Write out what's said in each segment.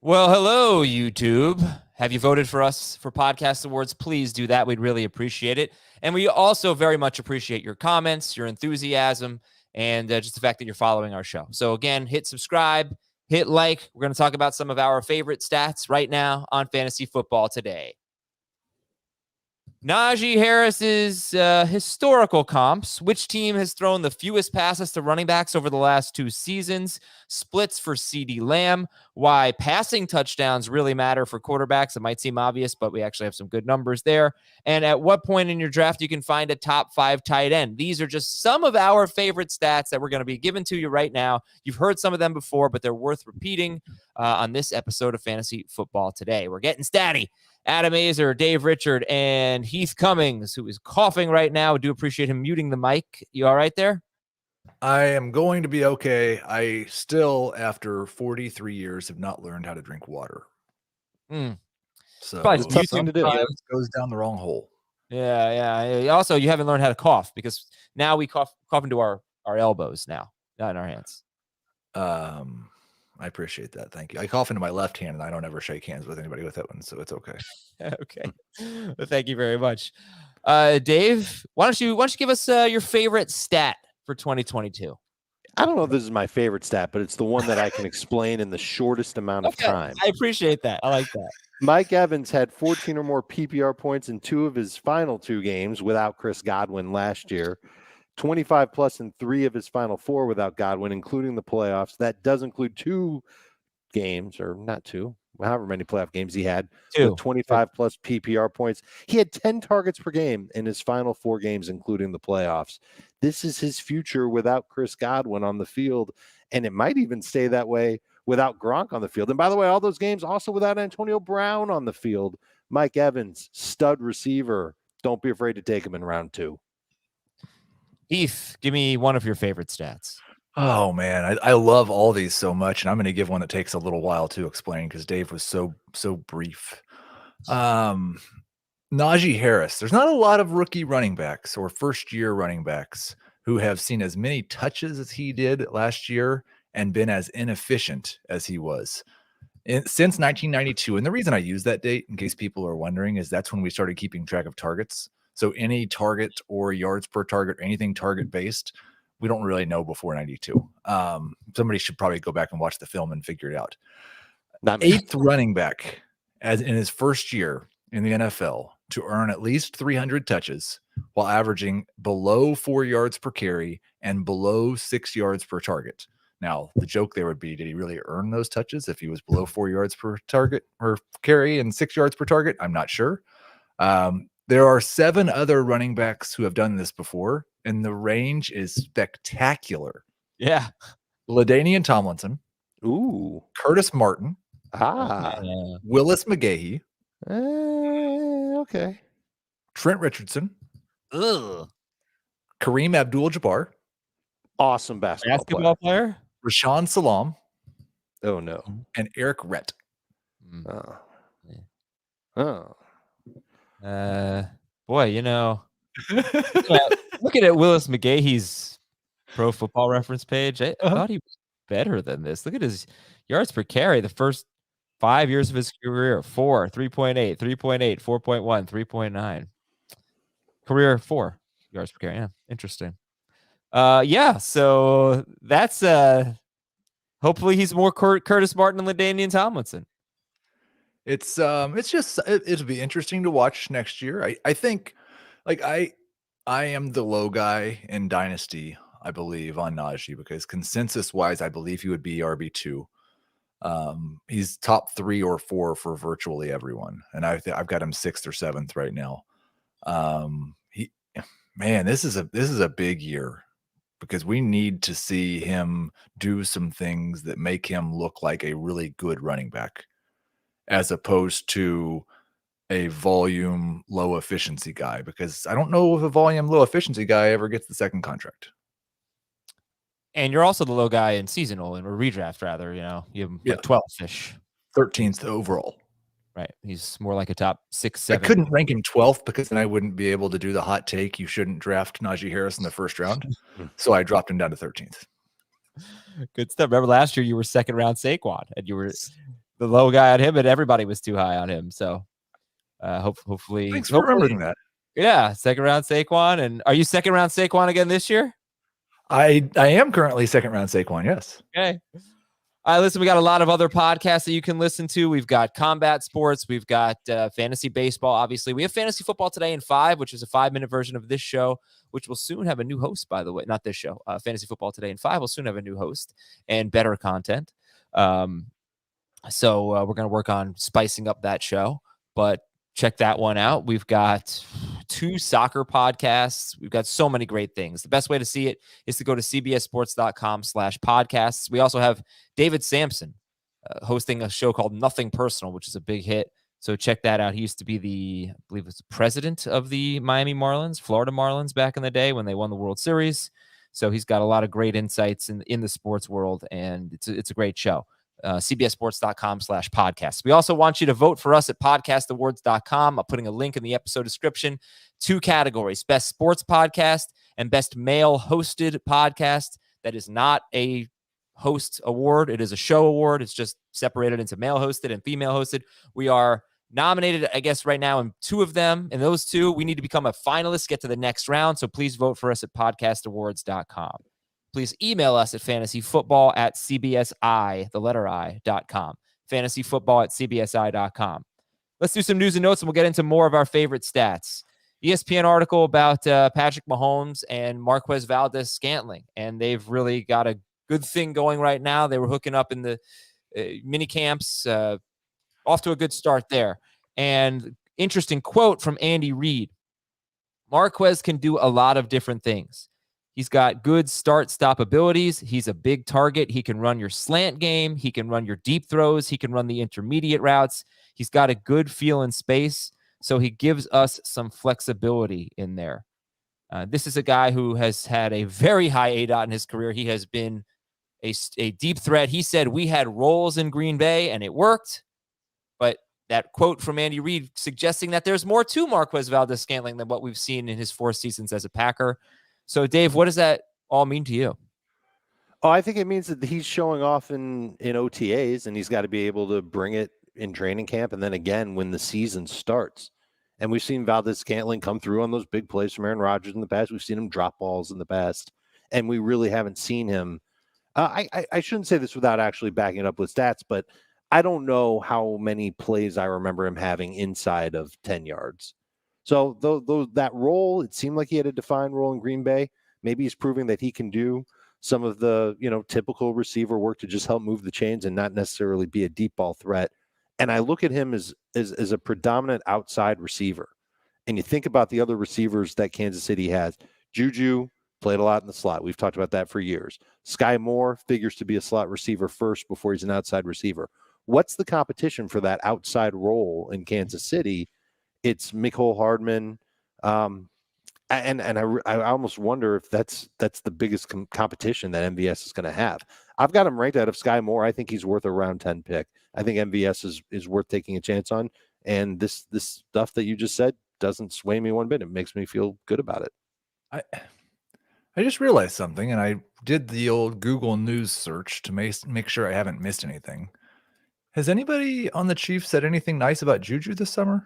Well, hello, YouTube. Have you voted for us for Podcast Awards? Please do that. We'd really appreciate it. And we also very much appreciate your comments, your enthusiasm, and just the fact that you're following our show. So again, hit subscribe, hit like. We're going to talk about some of our favorite stats right now on Fantasy Football Today. Najee Harris's historical comps. Which team has thrown the fewest passes to running backs over the last 2 seasons? Splits for CeeDee Lamb. Why passing touchdowns really matter for quarterbacks. It might seem obvious, but we actually have some good numbers there. And at what point in your draft you can find a top 5 tight end. These are just some of our favorite stats that we're going to be giving to you right now. You've heard some of them before, but they're worth repeating on this episode of Fantasy Football Today. We're getting statty. Adam Azer, Dave Richard, and Heath Cummings, who is coughing right now. I do appreciate him muting the mic. You all right there? I am going to be okay. I still, after 43 years, have not learned how to drink water. So Probably it's tough thing to do. It goes down the wrong hole. Yeah. Also, you haven't learned how to cough because now we cough into our elbows now, not in our hands. I appreciate that. Thank you. I cough into my left hand, and I don't ever shake hands with anybody with that one, so it's okay. Okay. Well, thank you very much. Dave, why don't you give us your favorite stat for 2022? I don't know if this is my favorite stat, but it's the one that I can explain in the shortest amount of time. I appreciate that. I like that. Mike Evans had 14 or more PPR points in 2 of his final 2 games without Chris Godwin last year. 25 plus in 3 of his final 4 without Godwin, including the playoffs. That does include 2 games, or not 2, however many playoff games he had, 25 plus PPR points. He had 10 targets per game in his final 4 games, including the playoffs. This is his future without Chris Godwin on the field, and it might even stay that way without Gronk on the field. And by the way, all those games also without Antonio Brown on the field. Mike Evans, stud receiver. Don't be afraid to take him in round 2. Heath, give me one of your favorite stats. Oh, man. I love all these so much, and I'm going to give one that takes a little while to explain because Dave was so brief. Najee Harris. There's not a lot of rookie running backs or first-year running backs who have seen as many touches as he did last year and been as inefficient as he was since 1992. And the reason I use that date, in case people are wondering, is that's when we started keeping track of targets. So any target or yards per target, or anything target based, we don't really know before 92. Somebody should probably go back and watch the film and figure it out. 8th running back as in his first year in the NFL to earn at least 300 touches while averaging below 4 yards per carry and below 6 yards per target. Now, the joke there would be, did he really earn those touches if he was below 4 yards per target or carry and 6 yards per target? I'm not sure. There are 7 other running backs who have done this before, and the range is spectacular. Yeah. LaDainian Tomlinson. Ooh. Curtis Martin. Willis McGahee. Okay. Trent Richardson. Ugh. Kareem Abdul-Jabbar. Awesome basketball player. Rashaan Salam. Oh, no. And Eric Rett. Boy, looking at Willis McGahee's Pro Football Reference page, I thought he was better than this. Look at his yards per carry. The first 5 years of his career: 4, 3.8, 3.8, 4.1, 3.9. Career 4 yards per carry. Yeah, interesting. So that's hopefully he's more Curtis Martin and LaDainian Tomlinson. It'll be interesting to watch next year. I think, like, I am the low guy in Dynasty, I believe, on Najee, because consensus wise, I believe he would be RB2. He's top 3 or 4 for virtually everyone, and I've got him 6th or 7th right now. This is a big year because we need to see him do some things that make him look like a really good running back, as opposed to a volume low efficiency guy, because I don't know if a volume low efficiency guy ever gets the second contract. And you're also the low guy in seasonal or redraft, rather. You have him like 12th-ish. 13th overall. Right. He's more like a top 6, 7. I couldn't rank him 12th because then I wouldn't be able to do the hot take. You shouldn't draft Najee Harris in the first round. So I dropped him down to 13th. Good stuff. Remember last year you were second round Saquon and you were the low guy on him, and everybody was too high on him. So hopefully, Thanks for remembering that. Yeah, second round Saquon. And are you second round Saquon again this year? I am currently second round Saquon. Yes. Okay. All right, listen, we got a lot of other podcasts that you can listen to. We've got combat sports. We've got fantasy baseball, obviously. We have fantasy football today in 5, which is a 5-minute version of this show, which will soon have a new host, by the way. Not this show. Fantasy football today in 5 will soon have a new host and better content. So we're going to work on spicing up that show, but check that one out. We've got 2 soccer podcasts. We've got so many great things. The best way to see it is to go to cbssports.com/podcasts. We also have David Sampson hosting a show called Nothing Personal, which is a big hit. So check that out. He used to be I believe it's the president of the Miami Marlins, Florida Marlins back in the day when they won the World Series. So he's got a lot of great insights in the sports world, and it's a great show. cbssports.com/podcasts. We also want you to vote for us at podcastawards.com. I'm putting a link in the episode description. 2 categories: best sports podcast and best male hosted podcast. That is not a host award. It is a show award. It's just separated into male hosted and female hosted. We are nominated, I guess, right now in 2 of them. And those 2, we need to become a finalist, get to the next round. So please vote for us at podcastawards.com. Please email us at fantasyfootball@cbsi.com. Fantasyfootball@cbsi.com. Let's do some news and notes, and we'll get into more of our favorite stats. ESPN article about Patrick Mahomes and Marquez Valdes-Scantling, and they've really got a good thing going right now. They were hooking up in the mini camps, off to a good start there. And interesting quote from Andy Reid: Marquez can do a lot of different things. He's got good start-stop abilities. He's a big target. He can run your slant game. He can run your deep throws. He can run the intermediate routes. He's got a good feel in space, so he gives us some flexibility in there. This is a guy who has had a very high ADOT in his career. He has been a deep threat. He said, we had roles in Green Bay, and it worked. But that quote from Andy Reid suggesting that there's more to Marquez Valdes-Scantling than what we've seen in his 4 seasons as a Packer. So, Dave, what does that all mean to you? Oh, I think it means that he's showing off in OTAs, and he's got to be able to bring it in training camp and then again when the season starts. And we've seen Valdes-Scantling come through on those big plays from Aaron Rodgers in the past. We've seen him drop balls in the past, and we really haven't seen him. I shouldn't say this without actually backing it up with stats, but I don't know how many plays I remember him having inside of 10 yards. So that role, it seemed like he had a defined role in Green Bay. Maybe he's proving that he can do some of the, typical receiver work to just help move the chains and not necessarily be a deep ball threat. And I look at him as a predominant outside receiver. And you think about the other receivers that Kansas City has. Juju played a lot in the slot. We've talked about that for years. Sky Moore figures to be a slot receiver first before he's an outside receiver. What's the competition for that outside role in Kansas City? It's Mecole Hardman, and I almost wonder if that's the biggest competition that MVS is going to have. I've got him ranked out of Sky Moore. I think he's worth a round 10 pick. I think MVS is worth taking a chance on. And this stuff that you just said doesn't sway me one bit. It makes me feel good about it. I just realized something, and I did the old Google News search to make sure I haven't missed anything. Has anybody on the Chiefs said anything nice about Juju this summer?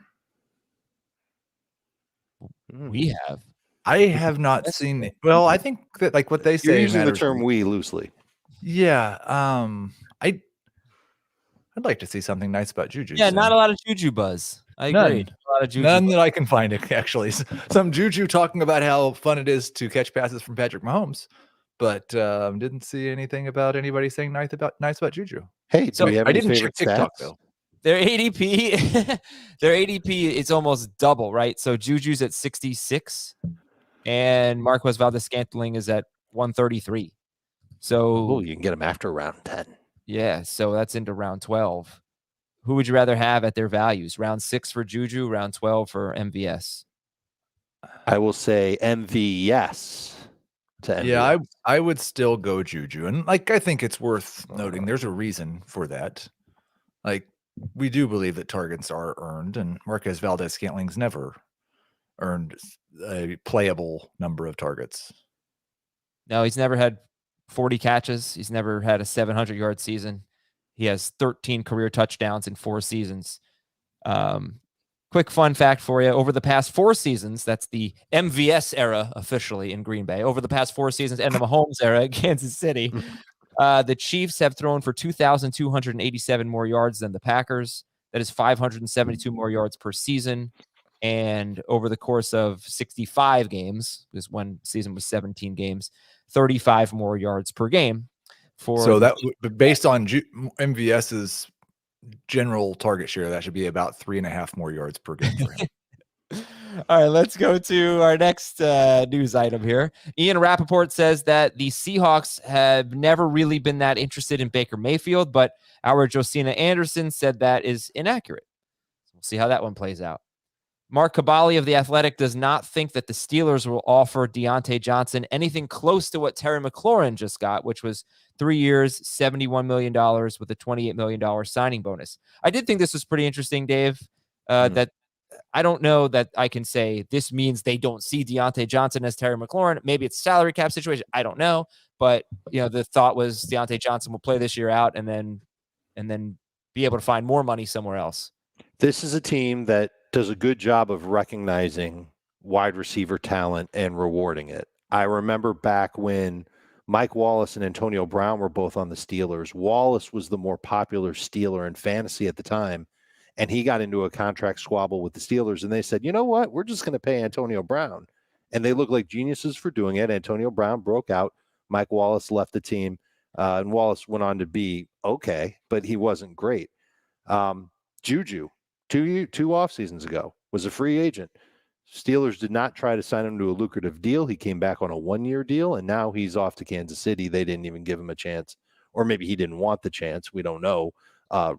We have. I have not seen it. Well, I think that like what they say. You're using the matters. term "we" loosely. Yeah. I'd like to see something nice about Juju. Yeah, soon. not a lot of Juju buzz. I agree. A lot of Juju None buzz. that I can find, actually. Some Juju talking about how fun it is to catch passes from Patrick Mahomes, but didn't see anything about anybody saying nice about Juju. Hey, So do we have I any didn't favorite check TikTok stats? though. Their ADP is almost double, right? So Juju's at 66 and Marquez Valdes-Scantling is at 133. So You can get him after round 10. yeah, so that's into round 12. Who would you rather have at their values? Round 6 for Juju, round 12 for MVS. I will say MVS to MVS. Yeah, I would still go Juju. And I think it's worth noting there's a reason for that. We do believe that targets are earned, and Marquez Valdes-Scantling's never earned a playable number of targets. No, he's never had 40 catches. He's never had a 700-yard season. He has 13 career touchdowns in 4 seasons. Quick fun fact for you. Over the past 4 seasons, that's the MVS era officially in Green Bay. Over the past 4 seasons and the Mahomes era in Kansas City, the Chiefs have thrown for 2,287 more yards than the Packers. That is 572 more yards per season. And over the course of 65 games, because one season was 17 games, 35 more yards per game. So that, based on MVS's general target share, that should be about 3.5 more yards per game for him. All right, let's go to our next news item here. Ian Rappaport says that the Seahawks have never really been that interested in Baker Mayfield, but our Josina Anderson said that is inaccurate. We'll see how that one plays out. Mark Cabali of The Athletic does not think that the Steelers will offer Diontae Johnson anything close to what Terry McLaurin just got, which was 3 years, $71 million with a $28 million signing bonus. I did think this was pretty interesting, Dave, that I don't know that I can say this means they don't see Diontae Johnson as Terry McLaurin. Maybe it's salary cap situation. I don't know. But, the thought was Diontae Johnson will play this year out and then be able to find more money somewhere else. This is a team that does a good job of recognizing wide receiver talent and rewarding it. I remember back when Mike Wallace and Antonio Brown were both on the Steelers. Wallace was the more popular Steeler in fantasy at the time, and he got into a contract squabble with the Steelers, and they said, you know what? We're just going to pay Antonio Brown. And they looked like geniuses for doing it. Antonio Brown broke out. Mike Wallace left the team, and Wallace went on to be okay, but he wasn't great. Juju, two off seasons ago, was a free agent. Steelers did not try to sign him to a lucrative deal. He came back on a 1-year deal, and now he's off to Kansas City. They didn't even give him a chance, or maybe he didn't want the chance. We don't know.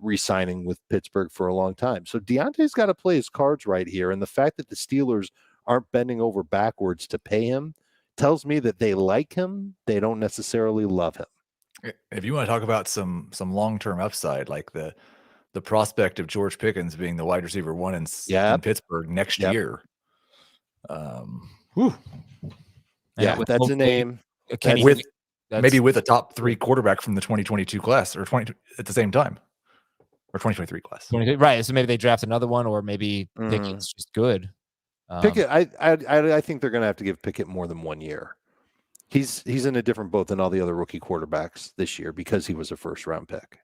Re-signing with Pittsburgh for a long time. So Deontay's got to play his cards right here, and the fact that the Steelers aren't bending over backwards to pay him tells me that they like him. They don't necessarily love him. If you want to talk about some long-term upside, like the prospect of George Pickens being the wide receiver 1 in Pittsburgh next year. Yeah, that's a name. Maybe with a top 3 quarterback from the 2022 class or 20 at the same time, or 2023 class. Right. So maybe they draft another one, or maybe Pickett's just good. Pickett, I think they're going to have to give Pickett more than 1 year. He's in a different boat than all the other rookie quarterbacks this year because he was a first-round pick.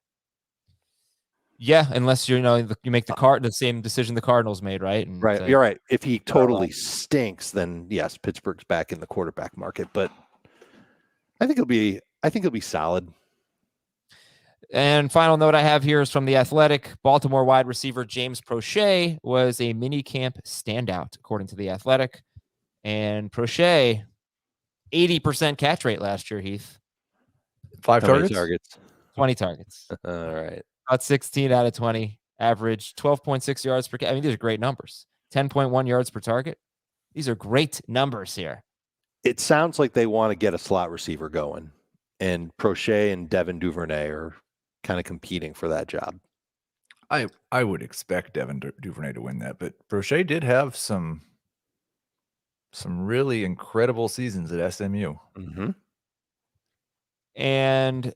Yeah, unless you make the same decision the Cardinals made, right? And right, you're right. If he totally stinks, then yes, Pittsburgh's back in the quarterback market. But I think he'll be solid. And final note I have here is from The Athletic. Baltimore wide receiver James Prochet was a mini camp standout, according to The Athletic. And Prochet, 80% catch rate last year, Heath. 5 targets? 20 targets. All right. About 16 out of 20. Average 12.6 yards per catch. I mean, these are great numbers. 10.1 yards per target. These are great numbers here. It sounds like they want to get a slot receiver going. And Prochet and Devin Duvernay are kind of competing for that job. I would expect Devin Duvernay to win that, but Prochet did have some really incredible seasons at SMU. Mm-hmm. And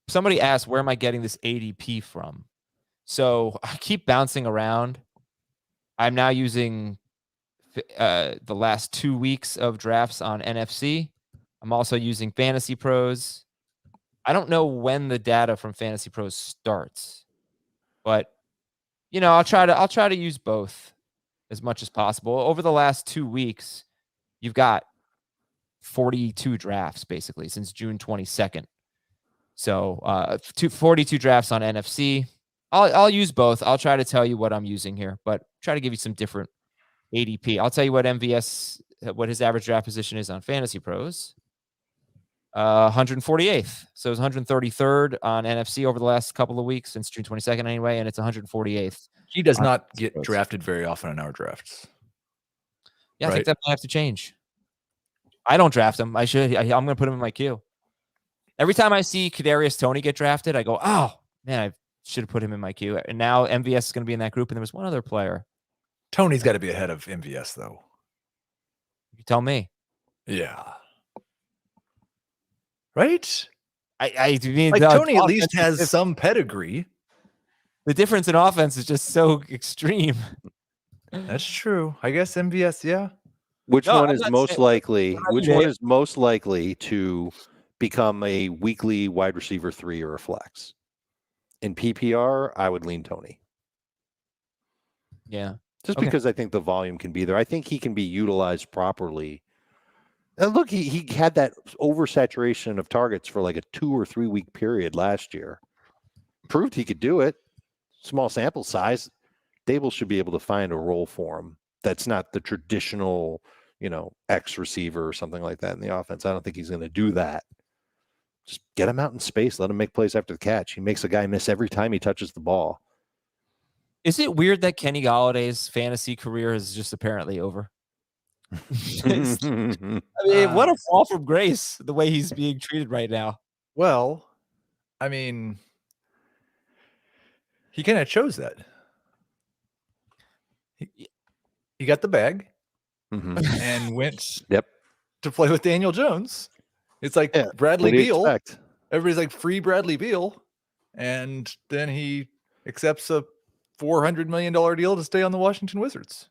somebody asked, where am I getting this ADP from? So I keep bouncing around. I'm now using the last 2 weeks of drafts on NFC. I'm also using Fantasy Pros. I don't know when the data from Fantasy Pros starts, but I'll try to use both as much as possible. Over the last 2 weeks, you've got 42 drafts basically since June 22nd. So 42 drafts on NFC. I'll use both. I'll try to tell you what I'm using here, but try to give you some different ADP. I'll tell you what what his average draft position is on Fantasy Pros. 148th. So it's 133rd on NFC over the last couple of weeks since June 22nd anyway, and it's 148th. He does not get drafted very often in our drafts. Yeah, I think that might have to change. I don't draft him. I should. I'm going to put him in my queue. Every time I see Kadarius Toney get drafted, I go, oh, man, I should have put him in my queue. And now MVS is going to be in that group, and there was one other player. Toney's got to be ahead of MVS, though. You tell me. Yeah. Right? I mean, Like the Tony at offense least is has just- some pedigree. the difference in offense is just so extreme. That's true. I guess MVS, yeah. Which No, one I'm is not most saying- likely? What about Which you, one Dave? is most likely to become a weekly wide receiver 3 or a flex? In PPR, I would lean Tony. Yeah. Just Okay. because I think the volume can be there. I think he can be utilized properly. And look, he had that oversaturation of targets for like a 2 or 3 week period last year. Proved he could do it. Small sample size. Dable should be able to find a role for him that's not the traditional, X receiver or something like that in the offense. I don't think he's going to do that. Just get him out in space. Let him make plays after the catch. He makes a guy miss every time he touches the ball. Is it weird that Kenny Galladay's fantasy career is just apparently over? I mean, what a fall from grace, the way he's being treated right now. Well, I mean, he kind of chose that. He got the bag and went Yep. to play with Daniel Jones. It's like Yeah, Bradley what do you Beal. expect? Everybody's like, free Bradley Beal. And then he accepts a $400 million deal to stay on the Washington Wizards.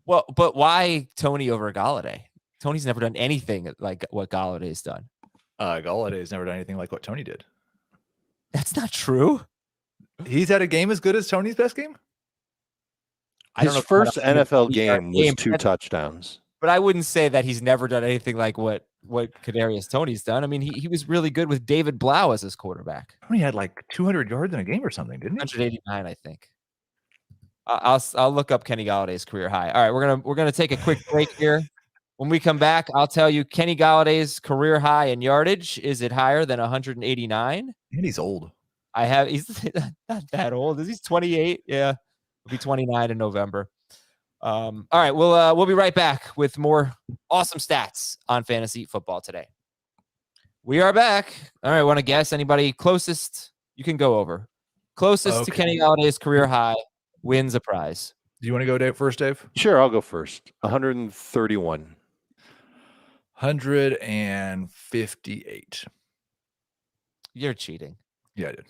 Well, but why Tony over Galladay? Tony's never done anything like what Galladay's done. Galladay's never done anything like what Tony did. That's not true. He's had a game as good as Tony's best game? I don't His know first if that's NFL a game was 2 touchdowns. But I wouldn't say that he's never done anything like what Kadarius Tony's done. I mean, he was really good with David Blau as his quarterback. Tony had like 200 yards in a game or something, didn't he? 189, I think. I'll look up Kenny Galladay's career high. All right, we're gonna take a quick break here. When we come back, I'll tell you Kenny Galladay's career high in yardage. Is it higher than 189? And he's old. He's not that old. Is he 28? Yeah, he'll be 29 in November. All right, we'll be right back with more awesome stats on fantasy football today. We are back. All right, want to guess anybody closest? You can go over. Closest to Kenny Galladay's career high wins a prize. Do you want to go first, Dave? Sure, I'll go first. 131. 158. You're cheating. Yeah, I did.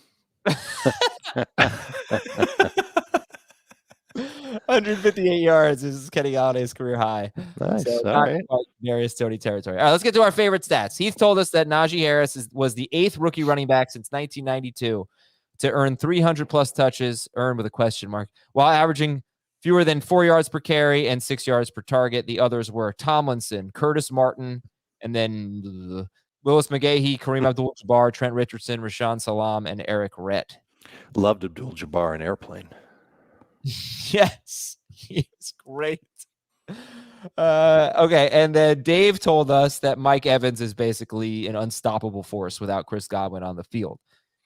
158 yards is Kenny Galladay's career high. Nice. So All right. Various Tony territory. All right, let's get to our favorite stats. Heath told us that Najee Harris was the 8th rookie running back since 1992 to earn 300 plus touches, earned with a question mark, while averaging fewer than 4 yards per carry and 6 yards per target. The others were Tomlinson, Curtis Martin, and then Willis McGahee, Kareem Abdul-Jabbar, Trent Richardson, Rashawn Salam, and Eric Rett. Loved Abdul-Jabbar in Airplane. Yes, he is great. Okay, and then Dave told us that Mike Evans is basically an unstoppable force without Chris Godwin on the field.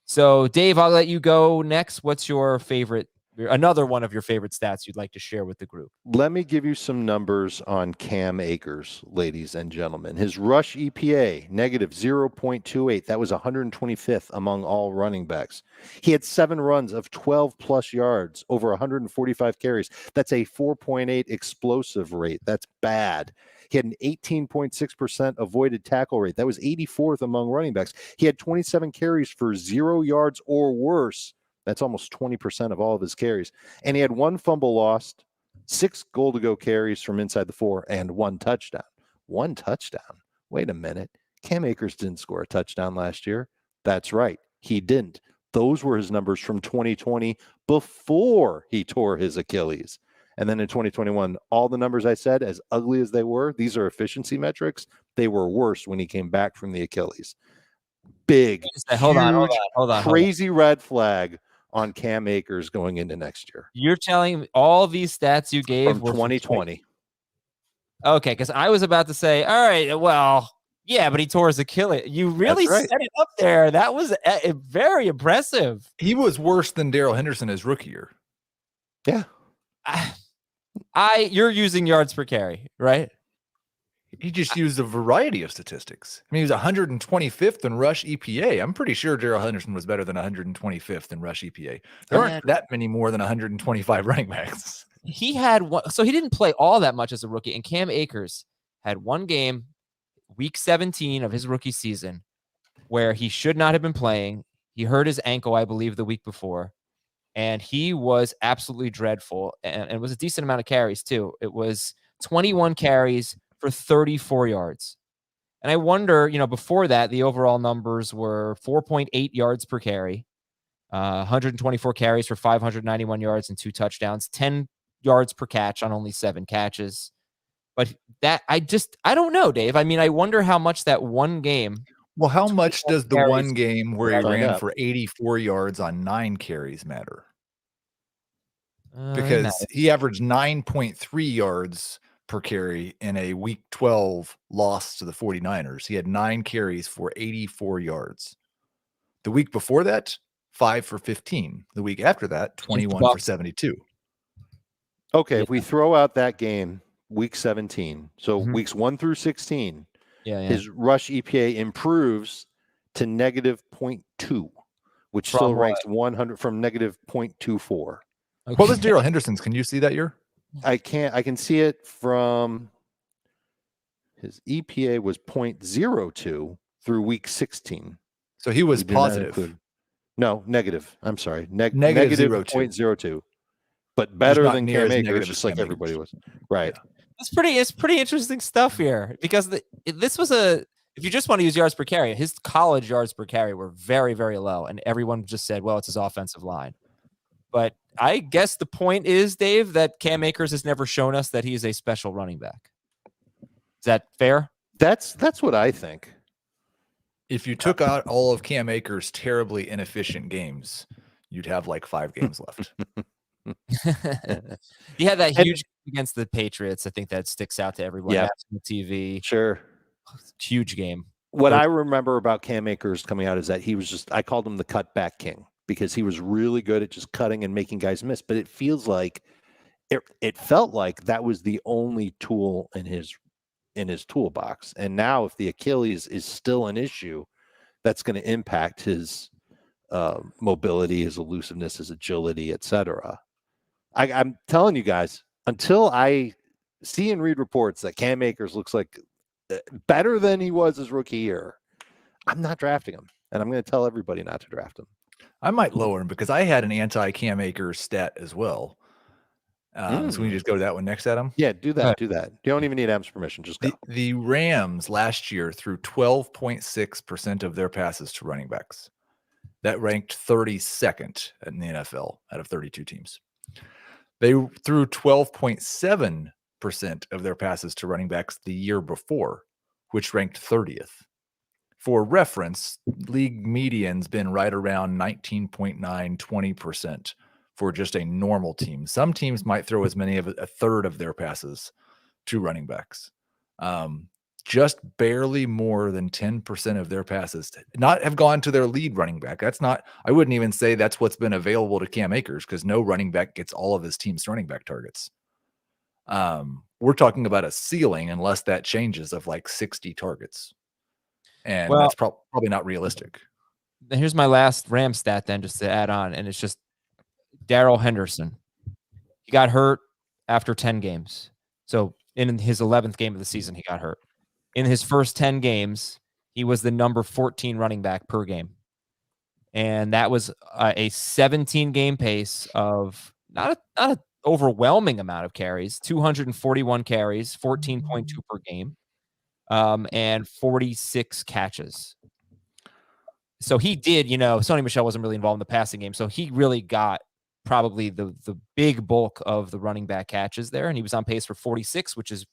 So, Dave, I'll let you go next. What's your favorite, another one of your favorite stats you'd like to share with the group? Let me give you some numbers on Cam Akers, ladies and gentlemen. His rush EPA, negative 0.28. That was 125th among all running backs. He had 7 runs of 12 plus yards, over 145 carries. That's a 4.8 explosive rate. That's bad. He had an 18.6% avoided tackle rate. That was 84th among running backs. He had 27 carries for 0 yards or worse. That's almost 20% of all of his carries. And he had 1 fumble lost, 6 goal-to-go carries from inside the 4, and 1 touchdown. 1 touchdown. Wait a minute. Cam Akers didn't score a touchdown last year. That's right. He didn't. Those were his numbers from 2020 before he tore his Achilles. And then in 2021, all the numbers I said, as ugly as they were, these are efficiency metrics. They were worse when he came back from the Achilles. Big, Hold on. crazy red flag on Cam Akers going into next year. You're telling me all these stats you gave From were 2020. Okay, because I was about to say, all right, well, yeah, but he tore his Achilles. You really That's right. set it up there. That was very impressive. He was worse than Darrell Henderson his rookie year. Yeah. You're using yards per carry, right? He just used a variety of statistics. I mean, he was 125th in rush EPA. I'm pretty sure Darrell Henderson was better than 125th in rush EPA. There aren't that many more than 125 running backs. He had one, so he didn't play all that much as a rookie. And Cam Akers had one game, week 17 of his rookie season, where he should not have been playing. He hurt his ankle, I believe, the week before, and he was absolutely dreadful. And it was a decent amount of carries too. It was 21 carries for 34 yards. And I wonder, before that, the overall numbers were 4.8 yards per carry, 124 carries for 591 yards and 2 touchdowns, 10 yards per catch on only 7 catches. But that, I don't know, Dave. I mean, I wonder how much that one game. Well, how much does the carries one game where he find ran out. for 84 yards on 9 carries matter? It Because matters. he averaged 9.3 yards per carry in a week 12 loss to the 49ers. He had 9 carries for 84 yards. The week before that, 5 for 15. The week after that, 21 for Bucks. 72. Okay, Yeah. if we throw out that game, week 17, so Mhm. weeks 1 through 16, Yeah. his rush EPA improves to negative 0.2, which From still what? ranks 100 from negative 0.24. What was Darrell Henderson's? Can you see that year? I can see it from his EPA was 0.02 through week 16. So he was We do not positive. include- No, negative. I'm sorry. Negative Negative 0.02. 0.02. But better not than near Cam as Akers, negative just as like Cam everybody Akers. was. Right. Yeah. It's pretty interesting stuff here, because this was if you just want to use yards per carry, his college yards per carry were very, very low, and everyone just said, well, it's his offensive line. But I guess the point is, Dave, that Cam Akers has never shown us that he is a special running back. Is that fair? That's what I think. If you took out all of Cam Akers' terribly inefficient games, you'd have like 5 games left. He had that huge game against the Patriots. I think that sticks out to everyone. Yeah. National TV. Sure. Huge game. What I remember about Cam Akers coming out is that he was I called him the cutback king, because he was really good at just cutting and making guys miss. But it feels like it felt like that was the only tool in his toolbox. And now, if the Achilles is still an issue, that's going to impact his mobility, his elusiveness, his agility, etc. I'm telling you guys, until I see and read reports that Cam Akers looks like better than he was his rookie year, I'm not drafting him. And I'm going to tell everybody not to draft him. I might lower him because I had an anti-Cam Akers stat as well. So we just go to that one next, Adam? Yeah, do that. Do that. You don't even need Adam's permission. Just go. The Rams last year threw 12.6% of their passes to running backs. That ranked 32nd in the NFL out of 32 teams. They threw 12.7% of their passes to running backs the year before, which ranked 30th. For reference, league median's been right around 19.9, 20% for just a normal team. Some teams might throw as many of a third of their passes to running backs. Just barely more than 10% of their passes not have gone to their lead running back. I wouldn't even say that's what's been available to Cam Akers, because no running back gets all of his team's running back targets. We're talking about a ceiling, unless that changes, of like 60 targets. And that's probably not realistic. Here's my last Ram stat then, just to add on, and it's just Darrell Henderson. He got hurt after 10 games. So in his 11th game of the season, he got hurt. In his first 10 games, he was the number 14 running back per game. And that was a 17-game pace of not an overwhelming amount of carries, 241 carries, 14.2 per game, and 46 catches. So he did, Sony Michel wasn't really involved in the passing game. So he really got probably the big bulk of the running back catches there. And he was on pace for 46, which is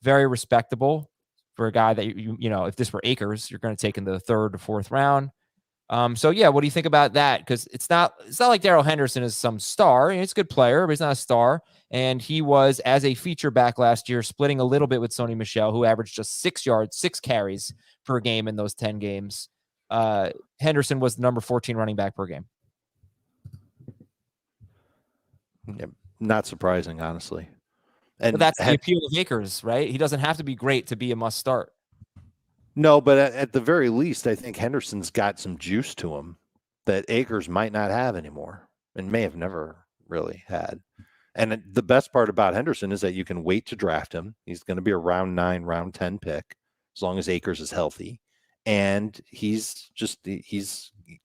very respectable for a guy that, if this were Akers, you're going to take in the 3rd or 4th round. So yeah, what do you think about that? Because it's not like Darrell Henderson is some star. He's a good player, but he's not a star. And he was, as a feature back last year, splitting a little bit with Sony Michel, who averaged just 6 carries per game in those 10 games. Henderson was the number 14 running back per game. Yeah, not surprising, honestly. But that's the appeal of Akers, right? He doesn't have to be great to be a must start. No, but at the very least, I think Henderson's got some juice to him that Akers might not have anymore and may have never really had. And the best part about Henderson is that you can wait to draft him. He's going to be a round 9, round 10 pick as long as Akers is healthy. and he's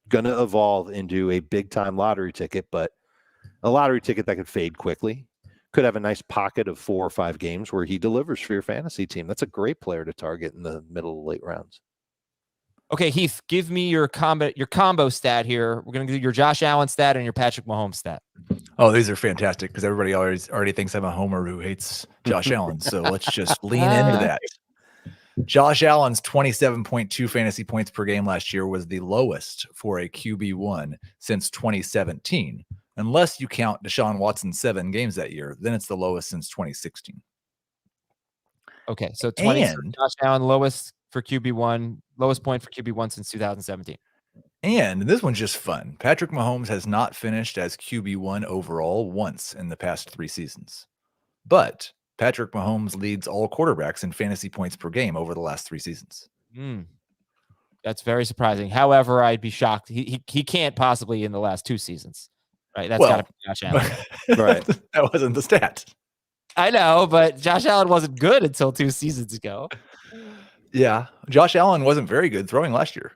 going to evolve into a big-time lottery ticket, but a lottery ticket that could fade quickly. Could have a nice pocket of 4 or 5 games where he delivers for your fantasy team. That's a great player to target in the middle of late rounds. Okay, Heath, give me your combo stat here. We're going to do your Josh Allen stat and your Patrick Mahomes stat. Oh, these are fantastic because everybody already thinks I'm a homer who hates Josh Allen. So let's just lean into that. Josh Allen's 27.2 fantasy points per game last year was the lowest for a QB1 since 2017. Unless you count Deshaun Watson's 7 games that year, then it's the lowest since 2016. Okay, so 20 for Josh Allen, lowest for QB1, lowest point for QB1 since 2017. And this one's just fun. Patrick Mahomes has not finished as QB1 overall once in the past 3 seasons. But Patrick Mahomes leads all quarterbacks in fantasy points per game over the last 3 seasons. That's very surprising. However, I'd be shocked. He can't possibly in the last 2 seasons. Right, that's got to be Josh Allen. Right, that wasn't the stat. I know, but Josh Allen wasn't good until 2 seasons ago. Yeah, Josh Allen wasn't very good throwing last year.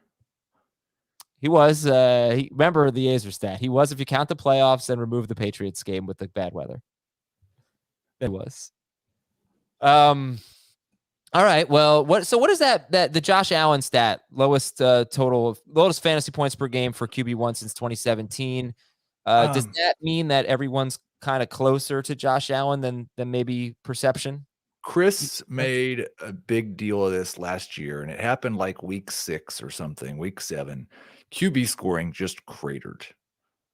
He was. Remember the Azer stat. He was if you count the playoffs and remove the Patriots game with the bad weather. It was. All right. Well, what is that the Josh Allen stat? Lowest lowest fantasy points per game for QB1 since 2017. Does that mean that everyone's kind of closer to Josh Allen than maybe perception? Chris made a big deal of this last year, and it happened like week 6 or something, week 7. QB scoring just cratered.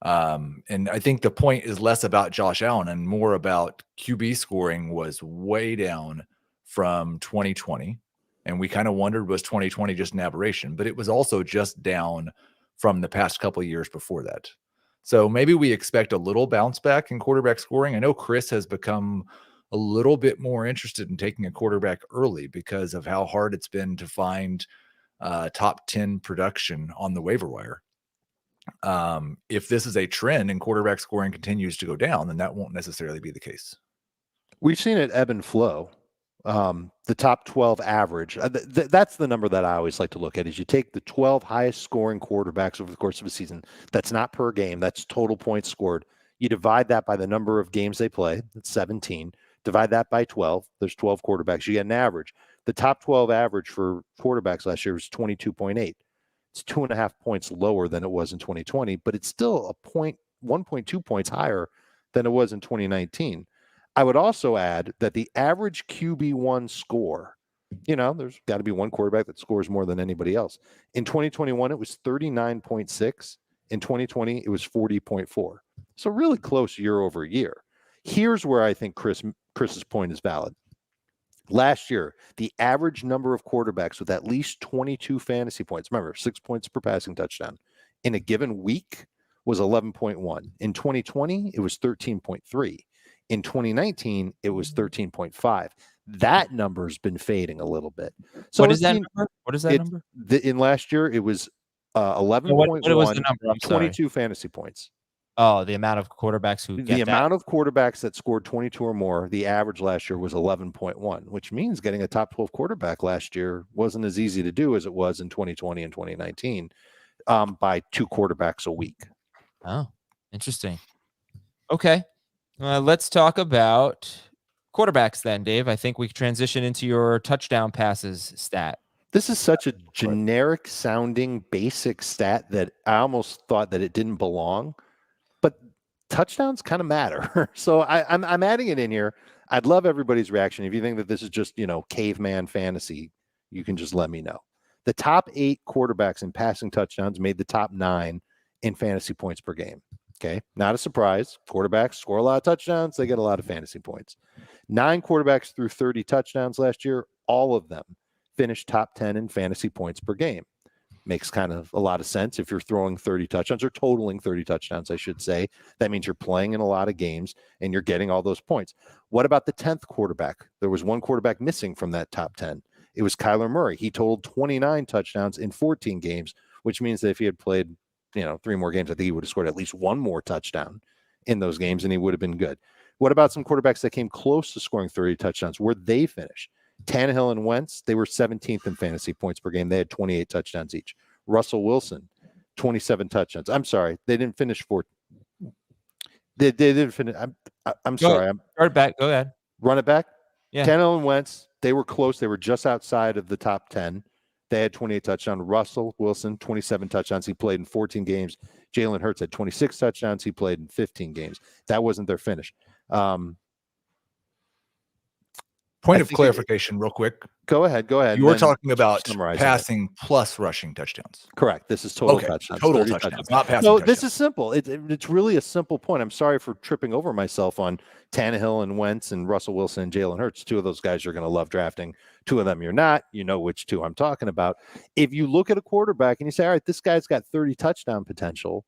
And I think the point is less about Josh Allen and more about QB scoring was way down from 2020. And we kind of wondered, was 2020 just an aberration? But it was also just down from the past couple of years before that. So maybe we expect a little bounce back in quarterback scoring. I know Chris has become a little bit more interested in taking a quarterback early because of how hard it's been to find top 10 production on the waiver wire. If this is a trend and quarterback scoring continues to go down, then that won't necessarily be the case. We've seen it ebb and flow. The top 12 average, that's the number that I always like to look at, is you take the 12 highest scoring quarterbacks over the course of a season. That's not per game. That's total points scored. You divide that by the number of games they play. That's 17. Divide that by 12. There's 12 quarterbacks. You get an average. The top 12 average for quarterbacks last year was 22.8. It's 2.5 points lower than it was in 2020, but it's still 1.2 points higher than it was in 2019. I would also add that the average QB1 score, there's got to be one quarterback that scores more than anybody else. In 2021, it was 39.6. In 2020, it was 40.4. So really close year over year. Here's where I think Chris's point is valid. Last year, the average number of quarterbacks with at least 22 fantasy points, remember, 6 points per passing touchdown, in a given week was 11.1. In 2020, it was 13.3. In 2019, it was 13.5. That number's been fading a little bit. So what is that number? What is that number? In last year, it was 11.1, what was the number? I'm 22 fantasy points. Oh, the amount of quarterbacks who get amount of quarterbacks that scored 22 or more, the average last year was 11.1, which means getting a top 12 quarterback last year wasn't as easy to do as it was in 2020 and 2019 by 2 quarterbacks a week. Oh, interesting. Okay. Let's talk about quarterbacks then, Dave. I think we transition into your touchdown passes stat. This is such a generic sounding basic stat that I almost thought that it didn't belong. But touchdowns kind of matter. So I'm adding it in here. I'd love everybody's reaction. If you think that this is just, caveman fantasy, you can just let me know. The top 8 quarterbacks in passing touchdowns made the top 9 in fantasy points per game. Okay. Not a surprise. Quarterbacks score a lot of touchdowns. They get a lot of fantasy points. 9 quarterbacks threw 30 touchdowns last year. All of them finished top 10 in fantasy points per game. Makes kind of a lot of sense. If you're throwing 30 touchdowns or totaling 30 touchdowns, I should say, that means you're playing in a lot of games and you're getting all those points. What about the 10th quarterback? There was one quarterback missing from that top 10. It was Kyler Murray. He totaled 29 touchdowns in 14 games, which means that if he had played, 3 more games, I think he would have scored at least 1 more touchdown in those games and he would have been good. What about some quarterbacks that came close to scoring 30 touchdowns? Where they finish? Tannehill and Wentz, they were 17th in fantasy points per game. They had 28 touchdowns each. Russell Wilson, 27 touchdowns. I'm sorry, they didn't finish fourth. They didn't finish. I'm sorry. Start back. Go ahead. Run it back. Yeah. Tannehill and Wentz, they were close. They were just outside of the top 10. They had 28 touchdowns. Russell Wilson, 27 touchdowns. He played in 14 games. Jalen Hurts had 26 touchdowns. He played in 15 games. That wasn't their finish. Point of clarification, real quick. Go ahead. You were talking about passing it. Plus rushing touchdowns. Correct. This is total touchdowns. Total touchdowns, not passing touchdowns. touchdowns. This is simple. It's really a simple point. I'm sorry for tripping over myself on Tannehill and Wentz and Russell Wilson and Jalen Hurts. Two of those guys you're going to love drafting. Two of them you're not. You know which two I'm talking about. If you look at a quarterback and you say, all right, this guy's got 30 touchdown potential,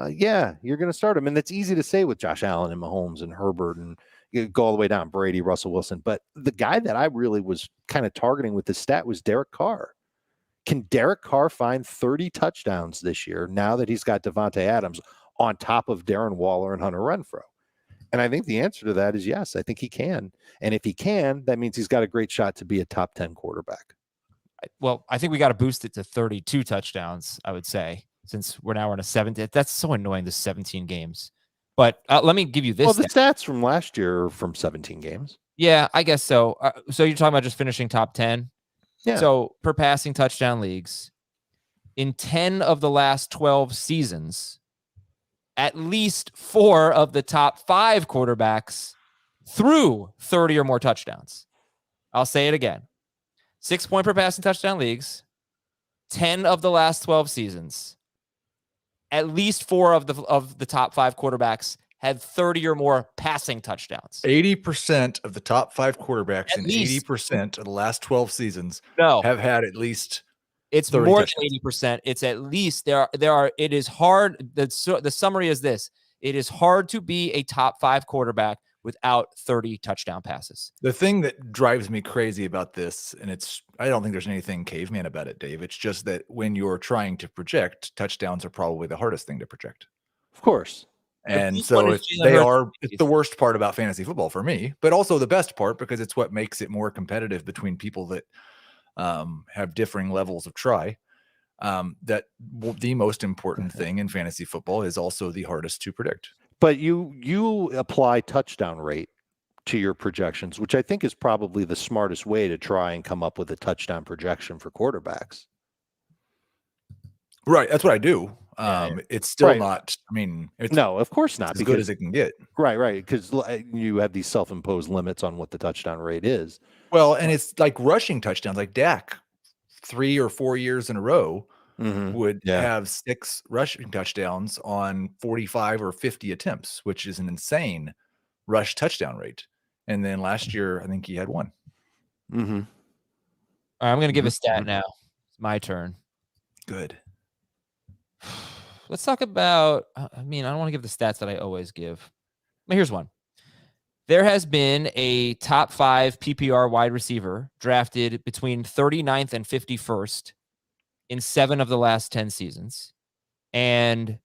yeah, you're going to start him. And that's easy to say with Josh Allen and Mahomes and Herbert and you go all the way down, Brady, Russell Wilson. But the guy that I really was kind of targeting with this stat was Derek Carr. Can Derek Carr find 30 touchdowns this year now that he's got Devontae Adams on top of Darren Waller and Hunter Renfrow? And I think the answer to that is yes, I think he can. And if he can, that means he's got a great shot to be a top 10 quarterback. Well, I think we got to boost it to 32 touchdowns, I would say, since we're now in a 17. That's so annoying, the 17 games. But let me give you this. Well, the stats from last year are from 17 games. Yeah, I guess so. So you're talking about just finishing top 10? Yeah. So per passing touchdown leagues, in 10 of the last 12 seasons, at least 4 of the top 5 quarterbacks threw 30 or more touchdowns. I'll say it again. 6 point per passing touchdown leagues, 10 of the last 12 seasons. At least 4 of the top 5 quarterbacks had 30 or more passing touchdowns. 80% of the top 5 quarterbacks at in least 80% of the last 12 seasons have had at least it's more than 80%. It's at least there are it is hard. The summary is this. It is hard to be a top 5 quarterback without 30 touchdown passes. The thing that drives me crazy about this, and I don't think there's anything caveman about it, Dave. It's just that when you're trying to project, touchdowns are probably the hardest thing to project. Of course. And so it's the worst part about fantasy football for me, but also the best part because it's what makes it more competitive between people that have differing levels of try. That the most important thing in fantasy football is also the hardest to predict. But you apply touchdown rate to your projections, which I think is probably the smartest way to try and come up with a touchdown projection for quarterbacks. Right. That's what I do. It's still not, no, of course not. As good as it can get. Right. Because you have these self-imposed limits on what the touchdown rate is. Well, and it's like rushing touchdowns, like Dak 3 or 4 years in a row would have 6 rushing touchdowns on 45 or 50 attempts, which is an insane rush touchdown rate. And then last year, I think he had 1. All right, I'm going to give a stat now. It's my turn. Good. Let's talk about, I don't want to give the stats that I always give. But here's one. There has been a top 5 PPR wide receiver drafted between 39th and 51st in 7 of the last 10 seasons. And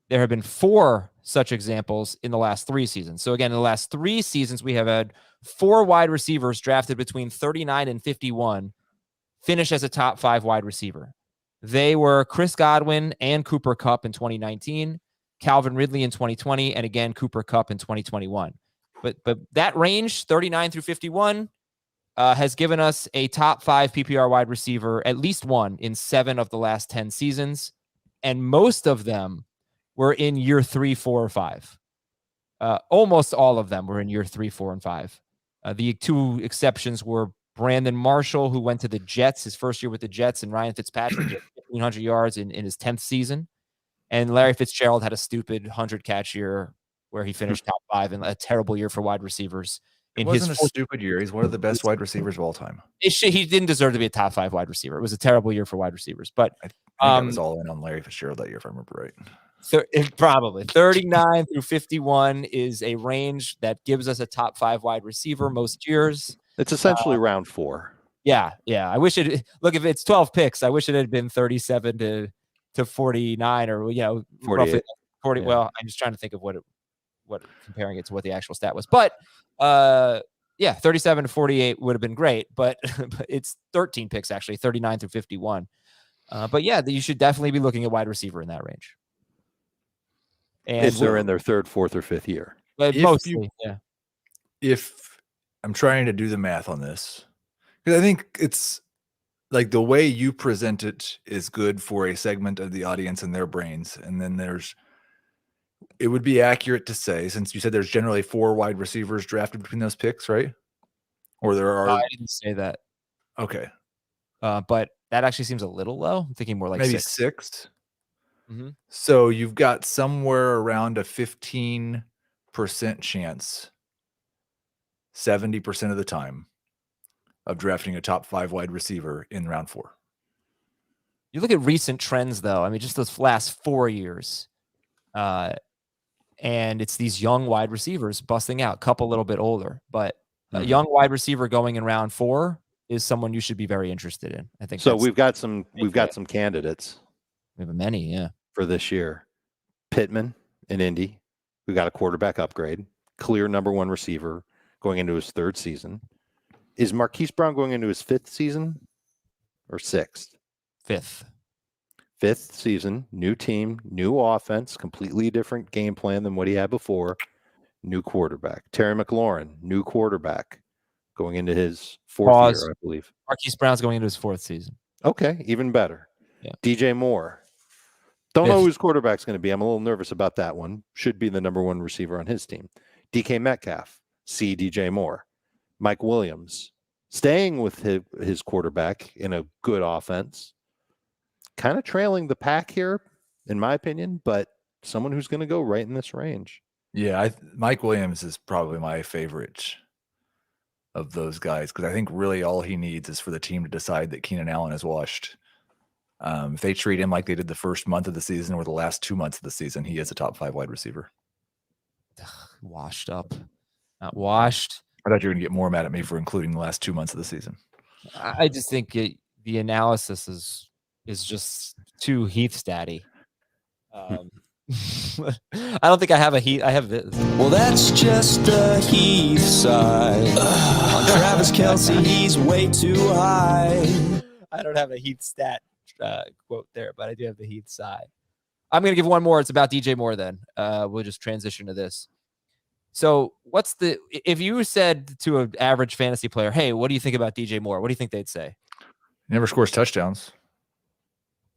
there have been 4 such examples in the last 3 seasons. So again, in the last 3 seasons, we have had 4 wide receivers drafted between 39 and 51 finish as a top 5 wide receiver. They were Chris Godwin and Cooper Kupp in 2019, Calvin Ridley in 2020, and again, Cooper Kupp in 2021. But that range, 39 through 51, has given us a top 5 PPR wide receiver, at least one in 7 of the last 10 seasons. And most of them were in year 3, 4, or 5. Almost all of them were in year 3, 4, and 5. The 2 exceptions were Brandon Marshall, who went to the Jets his first year with the Jets, and Ryan Fitzpatrick had 1,500 yards in his 10th season. And Larry Fitzgerald had a stupid 100-catch year where he finished top 5 and a terrible year for wide receivers. It wasn't a stupid year. He's one of the best wide receivers of all time. He didn't deserve to be a top 5 wide receiver. It was a terrible year for wide receivers. But I think I was all in on Larry Fitzgerald that year, if I remember right. Probably 39 through 51 is a range that gives us a top 5 wide receiver most years. It's essentially round 4. Yeah. I wish if it's 12 picks, I wish it had been 37 to 49 or roughly 40. Yeah. Well, I'm just trying to think of what comparing it to what the actual stat was. But Yeah, 37 to 48 would have been great, but it's 13 picks actually, 39 through 51. But yeah, you should definitely be looking at wide receiver in that range. And if they're in their third, fourth, or fifth year. but mostly, yeah. If I'm trying to do the math on this, because I think it's like the way you present it is good for a segment of the audience and their brains. And then it would be accurate to say, since you said there's generally 4 wide receivers drafted between those picks, right? Or there are. I didn't say that. Okay. But that actually seems a little low. I'm thinking more like maybe 6. 6. Mm-hmm. So you've got somewhere around a 15% chance, 70% of the time, of drafting a top 5 wide receiver in round 4. You look at recent trends, though. I mean, just those last 4 years. And it's these young wide receivers busting out, couple a little bit older. But a young wide receiver going in round 4 is someone you should be very interested in. I think so. We've got some candidates. We have many, yeah, for this year. Pittman in Indy. We got a quarterback upgrade. Clear number 1 receiver going into his 3rd season. Is Marquise Brown going into his 5th season or 6th? 5th. 5th season, new team, new offense, completely different game plan than what he had before. New quarterback. Terry McLaurin, new quarterback, going into his 4th year, I believe. Marquise Brown's going into his 4th season. Okay, even better. Yeah. DJ Moore. Don't know who his quarterback's going to be. I'm a little nervous about that one. Should be the number 1 receiver on his team. DK Metcalf. See DJ Moore. Mike Williams. Staying with his quarterback in a good offense. Kind of trailing the pack here, in my opinion, but someone who's going to go right in this range. Yeah, Mike Williams is probably my favorite of those guys because I think really all he needs is for the team to decide that Keenan Allen is washed. If they treat him like they did the first month of the season or the last 2 months of the season, he is a top 5 wide receiver. Washed up. Not washed. I thought you were going to get more mad at me for including the last 2 months of the season. I just think the analysis is just too Heath statty. I don't think I have a Heath. I have this. Well, that's just the Heath side. On Travis Kelce, he's way too high. I don't have a Heath stat quote there, but I do have the Heath side. I'm going to give one more. It's about DJ Moore then. We'll just transition to this. So if you said to an average fantasy player, hey, what do you think about DJ Moore? What do you think they'd say? He never scores touchdowns.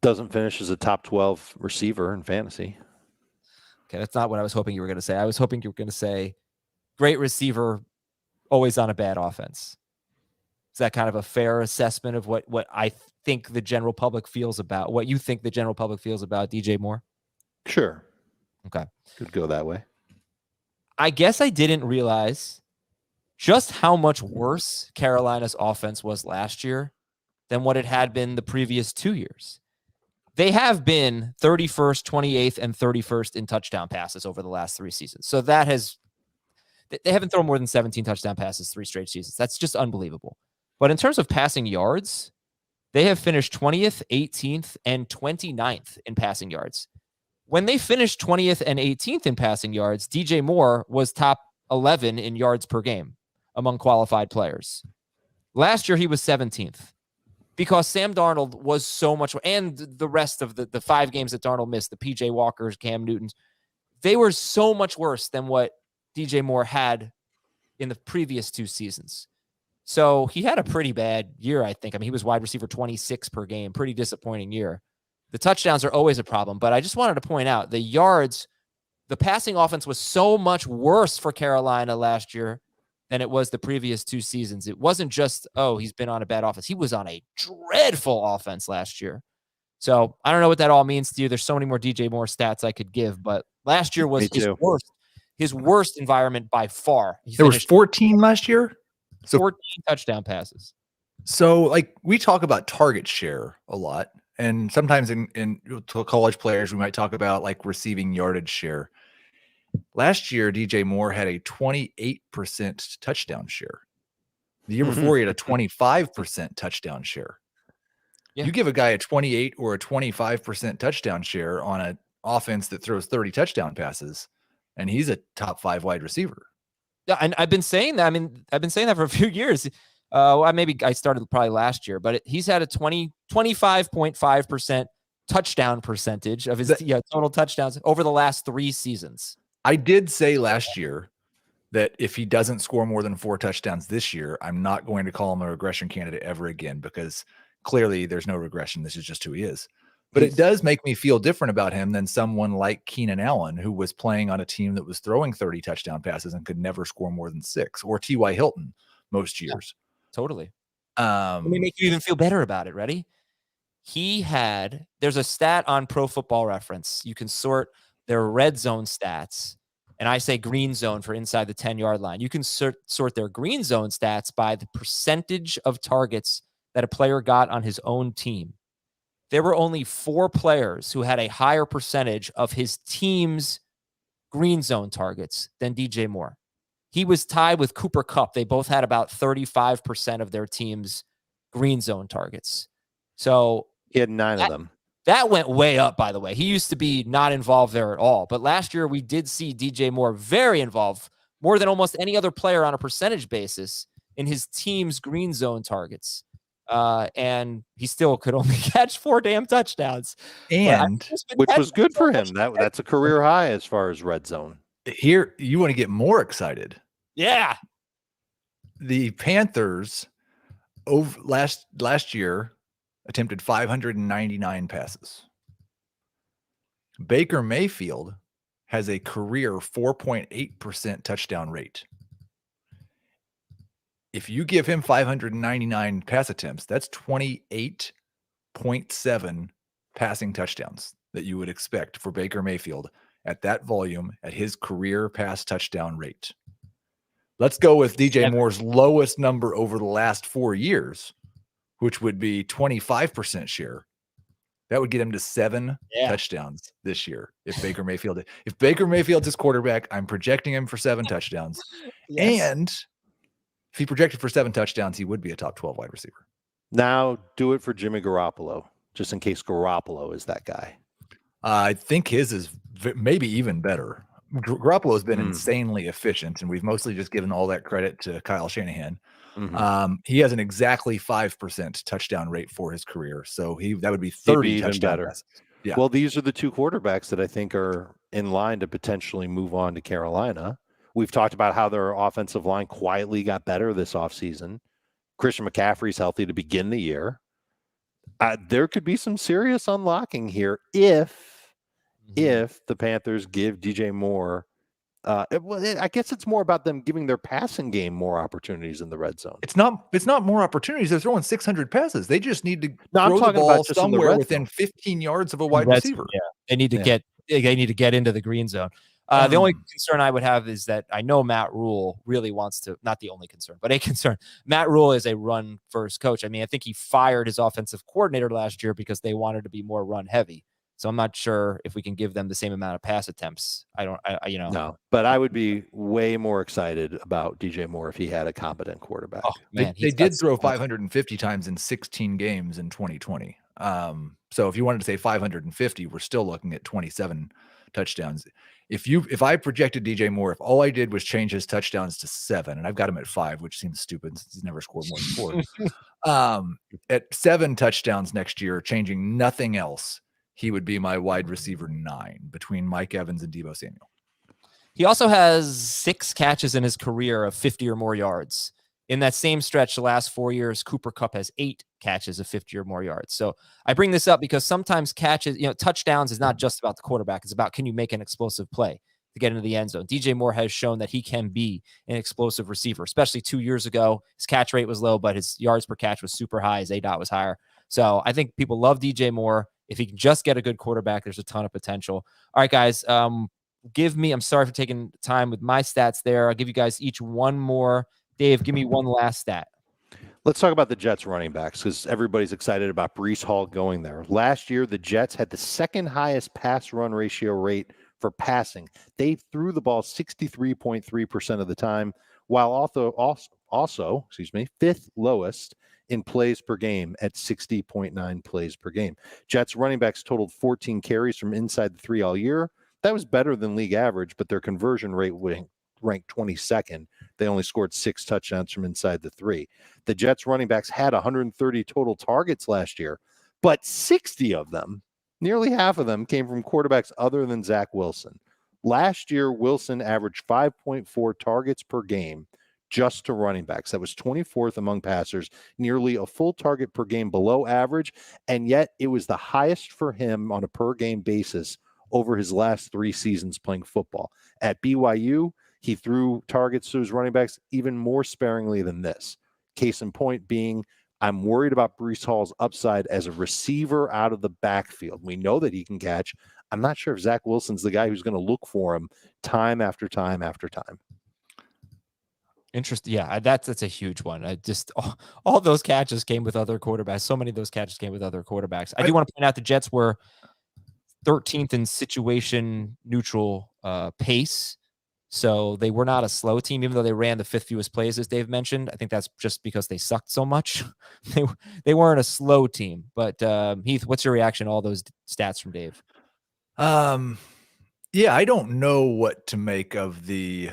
Doesn't finish as a top 12 receiver in fantasy. Okay, that's not what I was hoping you were going to say. I was hoping you were going to say great receiver, always on a bad offense. Is that kind of a fair assessment of what I think the general public feels about, what you think the general public feels about DJ Moore? Sure. Okay. Could go that way. I guess I didn't realize just how much worse Carolina's offense was last year than what it had been the previous 2 years. They have been 31st, 28th, and 31st in touchdown passes over the last 3 seasons. So they haven't thrown more than 17 touchdown passes 3 straight seasons. That's just unbelievable. But in terms of passing yards, they have finished 20th, 18th, and 29th in passing yards. When they finished 20th and 18th in passing yards, DJ Moore was top 11 in yards per game among qualified players. Last year, he was 17th because Sam Darnold was so much, and the rest of the 5 games that Darnold missed, the PJ Walkers, Cam Newtons, they were so much worse than what DJ Moore had in the previous 2 seasons. So he had a pretty bad year, I think. I mean, he was wide receiver 26 per game, pretty disappointing year. The touchdowns are always a problem, but I just wanted to point out the yards, the passing offense was so much worse for Carolina last year than it was the previous 2 seasons. It wasn't just, he's been on a bad offense. He was on a dreadful offense last year. So I don't know what that all means to you. There's so many more DJ Moore stats I could give, but last year was his worst environment by far. There was 14 last year? So 14 touchdown passes. So like we talk about target share a lot. And sometimes in college players, we might talk about like receiving yardage share. Last year, DJ Moore had a 28% touchdown share. The year before, he had a 25% touchdown share. Yeah. You give a guy a 28 or a 25% touchdown share on an offense that throws 30 touchdown passes, and he's a top 5 wide receiver. Yeah, and I've been saying that. I mean, I've been saying that for a few years. Maybe I started probably last year, but he's had a 25.5% touchdown percentage of his total touchdowns over the last 3 seasons. I did say last year that if he doesn't score more than 4 touchdowns this year, I'm not going to call him a regression candidate ever again, because clearly there's no regression. This is just who he is. But it does make me feel different about him than someone like Keenan Allen, who was playing on a team that was throwing 30 touchdown passes and could never score more than 6, or T.Y. Hilton most years. Yeah, totally. Let me make you even feel better about it. Ready? There's a stat on Pro Football Reference. You can sort their red zone stats, and I say green zone for inside the 10-yard line. You can sort their green zone stats by the percentage of targets that a player got on his own team. There were only 4 players who had a higher percentage of his team's green zone targets than DJ Moore. He was tied with Cooper Kupp. They both had about 35% of their team's green zone targets. So he had 9 of them. That went way up, by the way. He used to be not involved there at all. But last year, we did see DJ Moore very involved, more than almost any other player on a percentage basis in his team's green zone targets. And he still could only catch 4 damn touchdowns. And which was good for him. That's a career high as far as red zone. Here, you want to get more excited. Yeah. The Panthers last year attempted 599 passes. Baker Mayfield has a career 4.8% touchdown rate. If you give him 599 pass attempts, that's 28.7 passing touchdowns that you would expect for Baker Mayfield at that volume at his career pass touchdown rate. Let's go with DJ Moore's lowest number over the last 4 years, which would be 25% share. That would get him to 7 touchdowns this year. If Baker Mayfield's his quarterback, I'm projecting him for 7 touchdowns. Yes. And if he projected for 7 touchdowns, he would be a top 12 wide receiver. Now do it for Jimmy Garoppolo, just in case Garoppolo is that guy. I think his is maybe even better. Garoppolo has been insanely efficient, and we've mostly just given all that credit to Kyle Shanahan. He has an exactly 5% touchdown rate for his career, so that would be 30 touchdown passes. Yeah. Well, these are the 2 quarterbacks that I think are in line to potentially move on to Carolina. We've talked about how their offensive line quietly got better this offseason. Christian McCaffrey's healthy to begin the year. There could be some serious unlocking here if the Panthers give DJ Moore. I guess it's more about them giving their passing game more opportunities in the red zone. It's not more opportunities. They're throwing 600 passes. They just need to throw the ball somewhere within 15 yards of a wide receiver. Yeah. They need to get into the green zone. The only concern I would have is that I know Matt Rule really wants to, not the only concern, but a concern. Matt Rule is a run first coach. I mean, I think he fired his offensive coordinator last year because they wanted to be more run heavy. So I'm not sure if we can give them the same amount of pass attempts. No, but I would be way more excited about DJ Moore if he had a competent quarterback. Oh, man, they did throw 550 times in 16 games in 2020. So if you wanted to say 550, we're still looking at 27 touchdowns. If I projected DJ Moore, if all I did was change his touchdowns to 7, and I've got him at 5, which seems stupid since he's never scored more than 4. At 7 touchdowns next year, changing nothing else, he would be my wide receiver 9 between Mike Evans and Deebo Samuel. He also has 6 catches in his career of 50 or more yards. In that same stretch, the last 4 years, Cooper Kupp has 8 catches of 50 or more yards. So I bring this up because sometimes touchdowns is not just about the quarterback. It's about, can you make an explosive play to get into the end zone? DJ Moore has shown that he can be an explosive receiver, especially 2 years ago. His catch rate was low, but his yards per catch was super high. His ADOT was higher. So I think people love DJ Moore. If he can just get a good quarterback, there's a ton of potential. All right, guys, I'm sorry for taking time with my stats there. I'll give you guys each one more. Dave, give me one last stat. Let's talk about the Jets running backs because everybody's excited about Breece Hall going there. Last year, the Jets had the second highest pass run ratio rate for passing. They threw the ball 63.3% of the time, while also, 5th lowest in plays per game at 60.9 plays per game. Jets running backs totaled 14 carries from inside the 3 all year. That was better than league average, but their conversion rate ranked 22nd They only scored 6 touchdowns from inside the 3. The Jets running backs had 130 total targets last year, but 60 of them, nearly half of them, came from quarterbacks other than Zach Wilson. Last year, Wilson averaged 5.4 targets per game just to running backs. That was 24th among passers, nearly a full target per game below average, and yet it was the highest for him on a per game basis over his last 3 seasons playing football. At BYU, he threw targets to his running backs even more sparingly than this. Case in point being, I'm worried about Breece Hall's upside as a receiver out of the backfield. We know that he can catch. I'm not sure if Zach Wilson's the guy who's going to look for him time after time after time. Interesting. Yeah, that's a huge one. I just all those catches came with other quarterbacks. So many of those catches came with other quarterbacks. I do want to point out the Jets were 13th in situation neutral pace. So they were not a slow team, even though they ran the 5th fewest plays, as Dave mentioned. I think that's just because they sucked so much. They weren't a slow team. But Heath, what's your reaction to all those stats from Dave? Yeah, I don't know what to make of the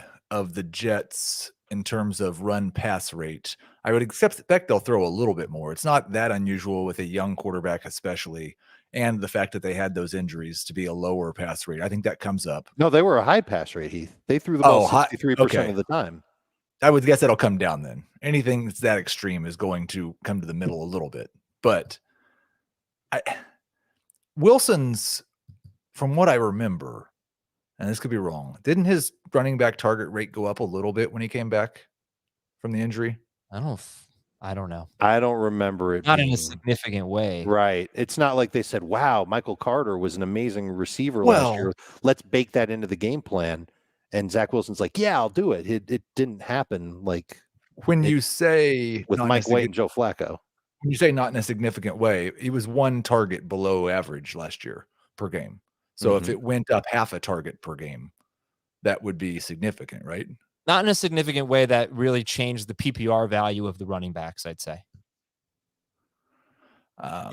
Jets in terms of run pass rate. I would expect they'll throw a little bit more. It's not that unusual with a young quarterback, especially, and the fact that they had those injuries to be a lower pass rate. I think that comes up. No, they were a high pass rate, Heath. They threw the ball 63% of the time. I would guess that'll come down then. Anything that's that extreme is going to come to the middle a little bit. But Wilson's, from what I remember, and this could be wrong, didn't his running back target rate go up a little bit when he came back from the injury? I don't know. I don't remember it. Not in a significant way. Right. It's not like they said, wow, Michael Carter was an amazing receiver last year. Let's bake that into the game plan. And Zach Wilson's like, yeah, I'll do it. It didn't happen like when you say with Mike White and Joe Flacco. When you say not in a significant way, he was 1 target below average last year per game. So if it went up half a target per game, that would be significant, right? Not in a significant way that really changed the PPR value of the running backs, I'd say. I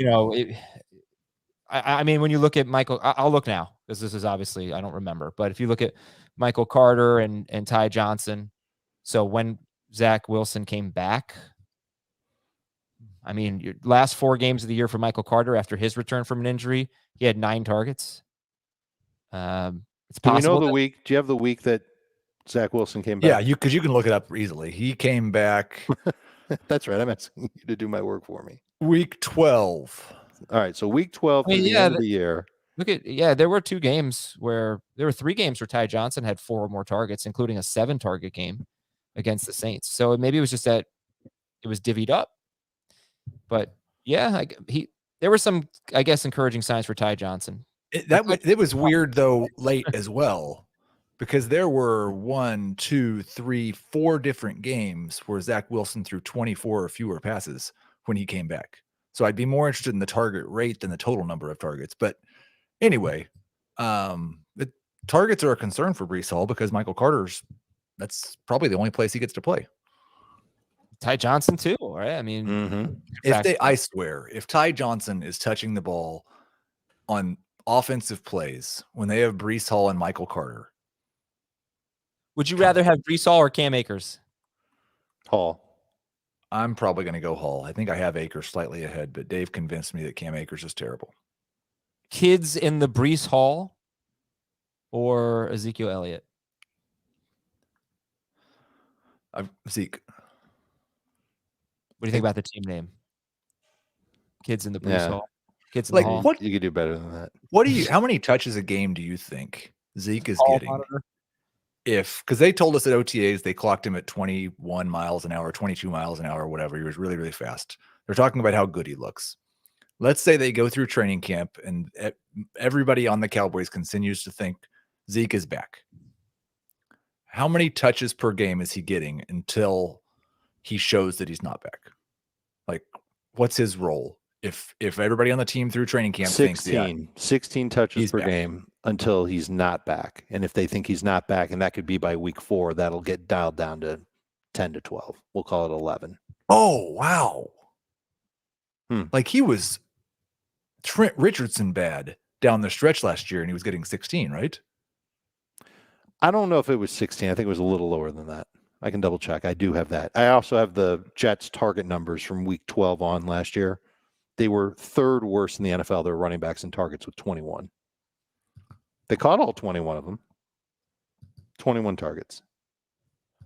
mean, when you look at Michael, I'll look now because this is obviously, I don't remember. But if you look at Michael Carter and Ty Johnson, so when Zach Wilson came back, I mean, your last 4 games of the year for Michael Carter after his return from an injury, he had 9 targets. It's possible. Do you have the week that Zach Wilson came back? Yeah, because you can look it up easily. He came back. That's right. I'm asking you to do my work for me. Week 12. All right. So week 12 to the end of the year. There were 2 games where there were 3 games where Ty Johnson had 4 or more targets, including a 7 target game against the Saints. So maybe it was just that it was divvied up. But yeah, there were some, I guess, encouraging signs for Ty Johnson. It was weird though late as well, because there were 1, 2, 3, 4 different games where Zach Wilson threw 24 or fewer passes when he came back. So I'd be more interested in the target rate than the total number of targets. But anyway, the targets are a concern for Breece Hall because Michael Carter's, that's probably the only place he gets to play. Ty Johnson too, right? I mean, I swear, if Ty Johnson is touching the ball on offensive plays when they have Breece Hall and Michael Carter, would you rather have Breece Hall or Cam Akers? Hall. I'm probably going to go Hall. I think I have Akers slightly ahead, but Dave convinced me that Cam Akers is terrible. Kids in the Breece Hall or Ezekiel Elliott? Zeke. What do you think about the team name? Kids in the Breece Hall. Kids in like the Hall. What you could do better than that. How many touches a game do you think Zeke is getting? Monitor? Because they told us at OTAs they clocked him at 21 miles an hour, 22 miles an hour, whatever. He was really, really fast. They're talking about how good he looks. Let's say they go through training camp and everybody on the Cowboys continues to think Zeke is back. How many touches per game is he getting until he shows that he's not back? Like, what's his role? If everybody on the team through training camp 16 touches per back. game until he's not back. And if they think he's not back, and that could be by week 4, that'll get dialed down to 10 to 12. We'll call it 11. Oh, wow. Like he was Trent Richardson bad down the stretch last year and he was getting 16, right? I don't know if it was 16. I think it was a little lower than that. I can double check. I do have that. I also have the Jets target numbers from week 12 on last year. They were third worst in the NFL. Their running backs and targets with 21. They caught all 21 of them. 21 targets.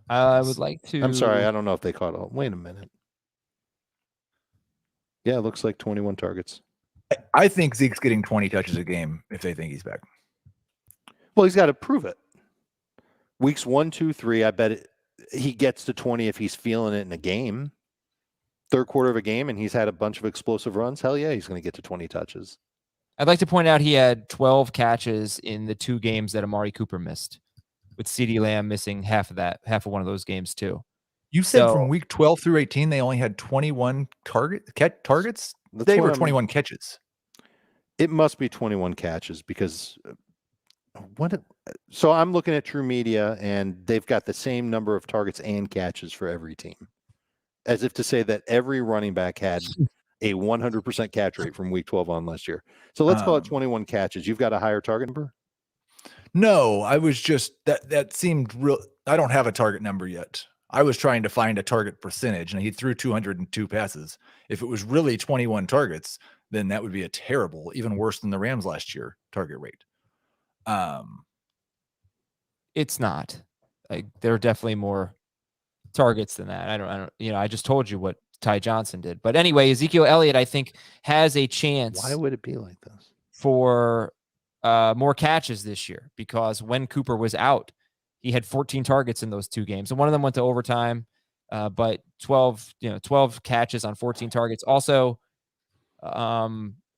I would like to. I'm sorry. I don't know if they caught all. Wait a minute. Yeah, it looks like 21 targets. I think Zeke's getting 20 touches a game if they think he's back. Well, he's got to prove it. Weeks 1, 2, 3, I bet he gets to 20 if he's feeling it in a game. Third quarter of a game, and he's had a bunch of explosive runs. Hell yeah, he's going to get to 20 touches. I'd like to point out he had 12 catches in the 2 games that Amari Cooper missed, with CeeDee Lamb missing half of one of those games too. You said from week 12 through 18, they only had 21 targets? They were 21 catches. It must be 21 catches because so I'm looking at True Media, and they've got the same number of targets and catches for every team, as if to say that every running back had a 100% catch rate from week 12 on last year. So let's call it 21 catches. You've got a higher target number? No, I was just that seemed real. I don't have a target number yet. I was trying to find a target percentage, and he threw 202 passes. If it was really 21 targets, then that would be a terrible, even worse than the Rams last year target rate. It's not. Like, there are definitely more targets than that. I don't. I just told you what Ty Johnson did. But anyway, Ezekiel Elliott, I think, has a chance. Why would it be like this? For more catches this year, because when Cooper was out, he had 14 targets in those 2 games, and one of them went to overtime. But 12 catches on 14 targets. Also,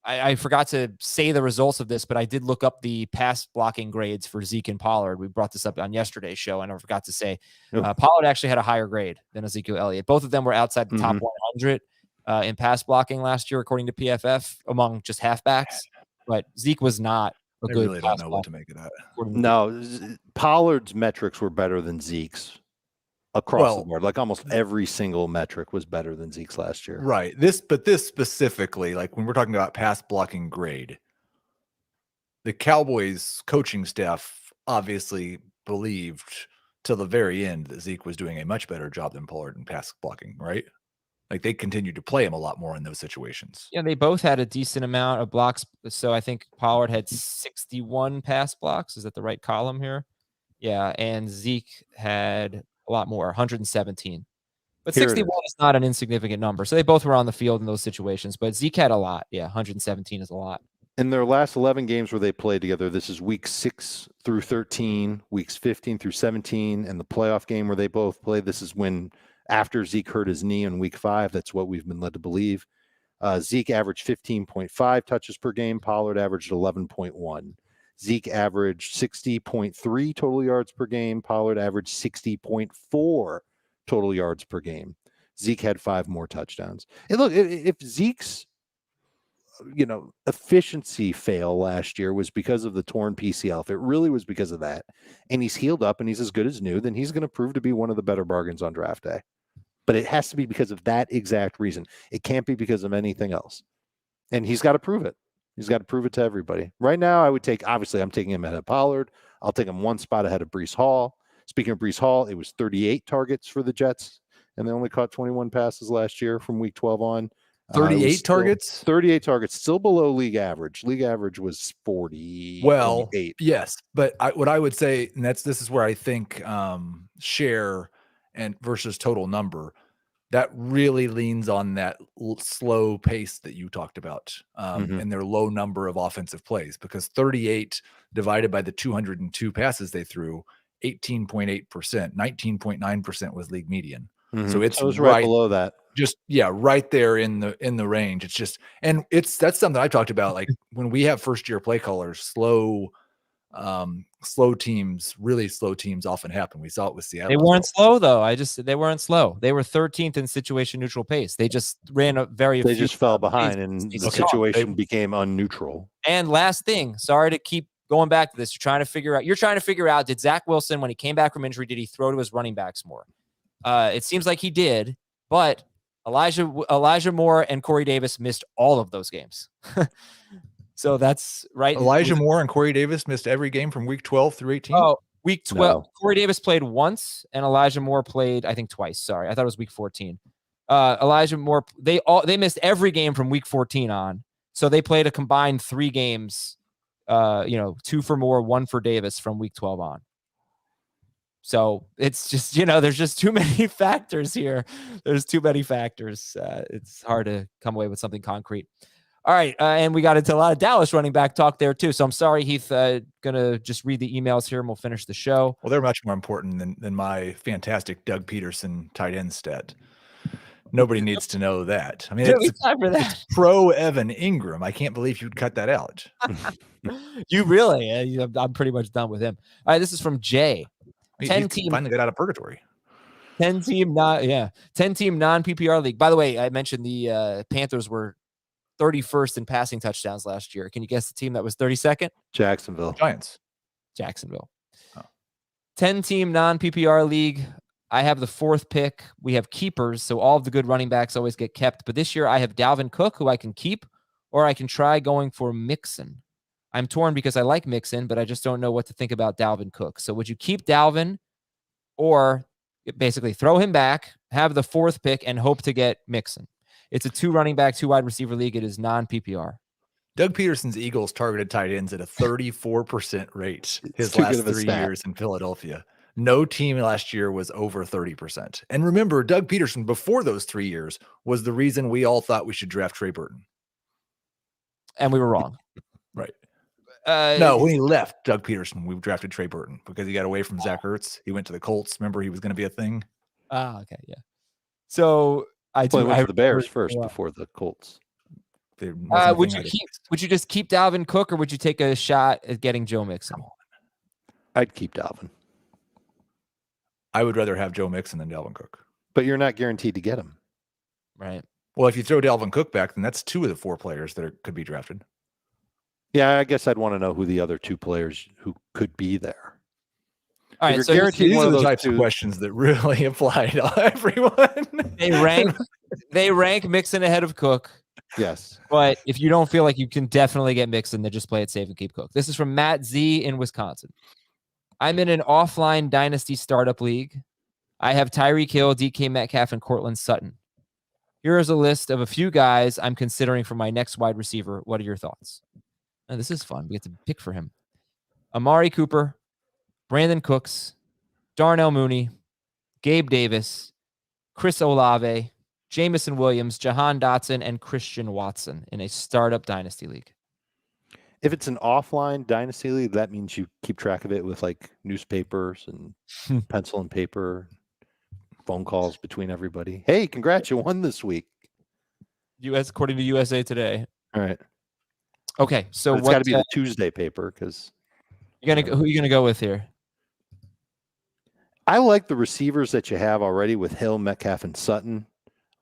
I forgot to say the results of this, but I did look up the pass blocking grades for Zeke and Pollard. We brought this up on yesterday's show, and I forgot to say Pollard actually had a higher grade than Ezekiel Elliott. Both of them were outside the top 100 in pass blocking last year, according to PFF, among just halfbacks. But Zeke was not a good. I really don't know what to make of that. No, Pollard's metrics were better than Zeke's across the board. Like almost every single metric was better than Zeke's last year. Right. This specifically, like when we're talking about pass blocking grade, the Cowboys coaching staff obviously believed till the very end that Zeke was doing a much better job than Pollard in pass blocking, right? Like they continued to play him a lot more in those situations. Yeah, they both had a decent amount of blocks. So I think Pollard had 61 pass blocks. Is that the right column here? Yeah, and Zeke had a lot more, 117. But 61 is not an insignificant number. So they both were on the field in those situations. But Zeke had a lot. Yeah, 117 is a lot. In their last 11 games where they played together, this is week 6 through 13, weeks 15 through 17, and the playoff game where they both played. This is when after Zeke hurt his knee in week 5. That's what we've been led to believe. Zeke averaged 15.5 touches per game. Pollard averaged 11.1. Zeke averaged 60.3 total yards per game. Pollard averaged 60.4 total yards per game. Zeke had 5 more touchdowns. And look, if Zeke's efficiency fail last year was because of the torn PCL, if it really was because of that, and he's healed up and he's as good as new, then he's going to prove to be one of the better bargains on draft day. But it has to be because of that exact reason. It can't be because of anything else. And he's got to prove it. He's got to prove it to everybody. Right now, I'm taking him ahead of Pollard. I'll take him 1 spot ahead of Breece Hall. Speaking of Breece Hall, it was 38 targets for the Jets, and they only caught 21 passes last year from week 12 on. 38 targets? 38 targets, still below league average. League average was 40. Well, 48. yes, but what I would say, and this is where I think share and versus total number, that really leans on that slow pace that you talked about and their low number of offensive plays, because 38 divided by the 202 passes they threw, 18.8%, 19.9% was league median. So it was right below that. Just right there in the range. It's just, and that's something I talked about. Like when we have first year play callers, slow teams, really slow teams often happen. We saw it with Seattle. They weren't slow though. They weren't slow. They were 13th in situation neutral pace. They just ran a They just fell behind, and the situation became unneutral. And last thing, sorry to keep going back to this. You're trying to figure out, did Zach Wilson, when he came back from injury, did he throw to his running backs more? It seems like he did, but Elijah Moore and Corey Davis missed all of those games. So that's right. Elijah Moore and Corey Davis missed every game from week 12 through 18. Oh, Week 12, No. Corey Davis played once, and Elijah Moore played, I think, twice. Sorry, I thought it was week 14. Elijah Moore, they missed every game from week 14 on, so they played a combined 3 games. 2 for Moore, 1 for Davis from week 12 on. So it's just, there's just too many factors here. There's too many factors. It's hard to come away with something concrete. All right, and we got into a lot of Dallas running back talk there too. So I'm sorry, Heath. Gonna just read the emails here, and we'll finish the show. Well, they're much more important than my fantastic Doug Peterson tight end stat. Nobody needs to know that. I mean, it's pro Evan Ingram. I can't believe you'd cut that out. You really? I'm pretty much done with him. All right, this is from Jay. 10 team finally got out of purgatory. 10 team non-PPR league. By the way, I mentioned the Panthers were 31st in passing touchdowns last year. Can you guess the team that was 32nd? Jacksonville. Giants. Jacksonville. Oh. 10-team non-PPR league. I have the 4th pick. We have keepers, so all of the good running backs always get kept. But this year I have Dalvin Cook, who I can keep, or I can try going for Mixon. I'm torn because I like Mixon, but I just don't know what to think about Dalvin Cook. So would you keep Dalvin, or basically throw him back, have the 4th pick, and hope to get Mixon? It's a 2 running back, 2 wide receiver league. It is non-PPR. Doug Peterson's Eagles targeted tight ends at a 34% rate his last 3 years in Philadelphia. No team last year was over 30%. And remember, Doug Peterson, before those 3 years, was the reason we all thought we should draft Trey Burton. And we were wrong. Right. No, when he left Doug Peterson, we drafted Trey Burton because he got away from Zach Ertz. He went to the Colts. Remember, he was going to be a thing. Okay, yeah. So I went to the Bears first before the Colts. Would you just keep Dalvin Cook, or would you take a shot at getting Joe Mixon? I'd keep Dalvin. I would rather have Joe Mixon than Dalvin Cook. But you're not guaranteed to get him. Right. Well, if you throw Dalvin Cook back, then that's 2 of the 4 players that could be drafted. Yeah, I guess I'd want to know who the other 2 players who could be there. All right, so these are the types of questions that really apply to everyone. They rank Mixon ahead of Cook. Yes. But if you don't feel like you can definitely get Mixon, then just play it safe and keep Cook. This is from Matt Z in Wisconsin. I'm in an offline dynasty startup league. I have Tyreek Hill, DK Metcalf, and Cortland Sutton. Here is a list of a few guys I'm considering for my next wide receiver. What are your thoughts? Now, this is fun. We get to pick for him. Amari Cooper, Brandon Cooks, Darnell Mooney, Gabe Davis, Chris Olave, Jamison Williams, Jahan Dotson, and Christian Watson in a startup dynasty league. If it's an offline dynasty league, that means you keep track of it with like newspapers and pencil and paper, phone calls between everybody. Hey, congrats, you won this week. According to USA Today. All right. Okay, so it's got to be the Tuesday paper because who are you gonna go with here? I like the receivers that you have already with Hill, Metcalf, and Sutton.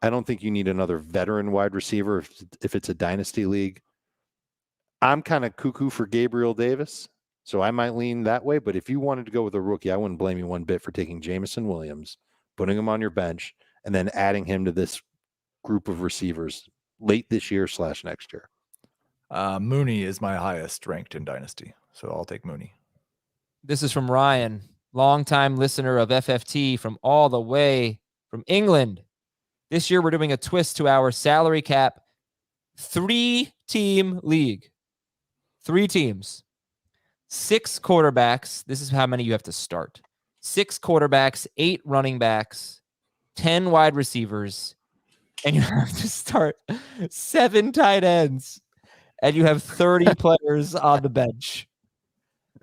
I don't think you need another veteran wide receiver if it's a dynasty league. I'm kind of cuckoo for Gabriel Davis, so I might lean that way. But if you wanted to go with a rookie, I wouldn't blame you one bit for taking Jamison Williams, putting him on your bench, and then adding him to this group of receivers late this year / next year. Mooney is my highest ranked in dynasty, so I'll take Mooney. This is from Ryan, longtime listener of FFT from all the way from England. This year, we're doing a twist to our salary cap 3-team league. 3 teams. 6 quarterbacks. This is how many you have to start. 6 quarterbacks, 8 running backs, 10 wide receivers, and you have to start 7 tight ends, and you have 30 players on the bench.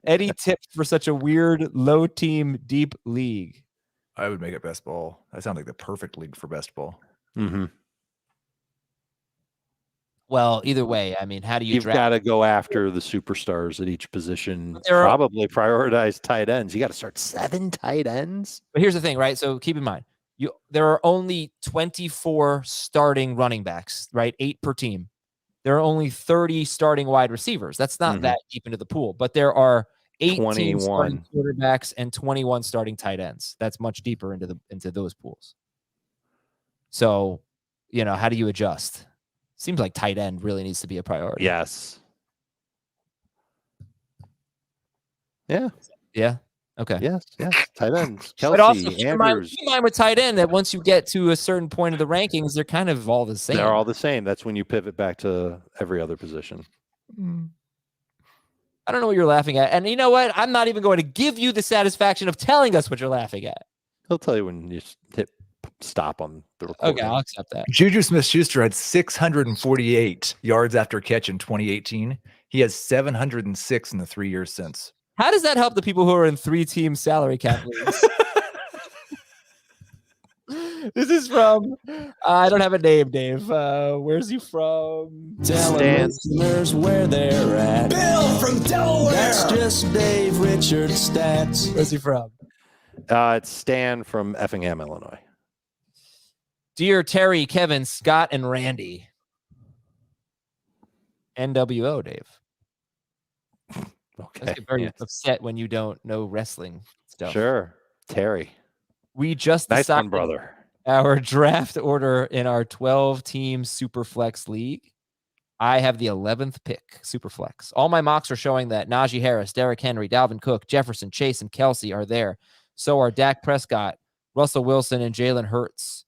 Any tips for such a weird, low-team, deep league? I would make it best ball. That sounds like the perfect league for best ball. Mm-hmm. Well, either way, I mean, how do you You've got to go after the superstars at each position. Probably prioritize tight ends. You got to start 7 tight ends. But here's the thing, right? So keep in mind, there are only 24 starting running backs, right? 8 per team. There are only 30 starting wide receivers. That's not that deep into the pool, but there are 18 starting quarterbacks and 21 starting tight ends. That's much deeper into those pools. So, how do you adjust? Seems like tight end really needs to be a priority. Yes. Yeah. Yeah. Okay. Yes. Tight ends. But also Kelsey, keep in mind Andrews. with tight end that once you get to a certain point of the rankings, they're kind of all the same. They're all the same. That's when you pivot back to every other position. I don't know what you're laughing at. And you know what? I'm not even going to give you the satisfaction of telling us what you're laughing at. He'll tell you when you hit stop on the recording. Okay, I'll accept that. Juju Smith-Schuster had 648 yards after catch in 2018. He has 706 in the 3 years since. How does that help the people who are in 3-team salary cap leagues? This is from, I don't have a name, Dave. Where's he from? Telling listeners where they're at. Bill from Delaware. That's just Dave Richards stats. Where's he from? It's Stan from Effingham, Illinois. Dear Terry, Kevin, Scott, and Randy. NWO, Dave. Okay. I get very upset when you don't know wrestling stuff. Sure. Terry. We just Nice decided one, brother. our draft order in our 12-team Superflex league. I have the 11th pick, Superflex. All my mocks are showing that Najee Harris, Derrick Henry, Dalvin Cook, Jefferson, Chase, and Kelsey are there. So are Dak Prescott, Russell Wilson, and Jalen Hurts.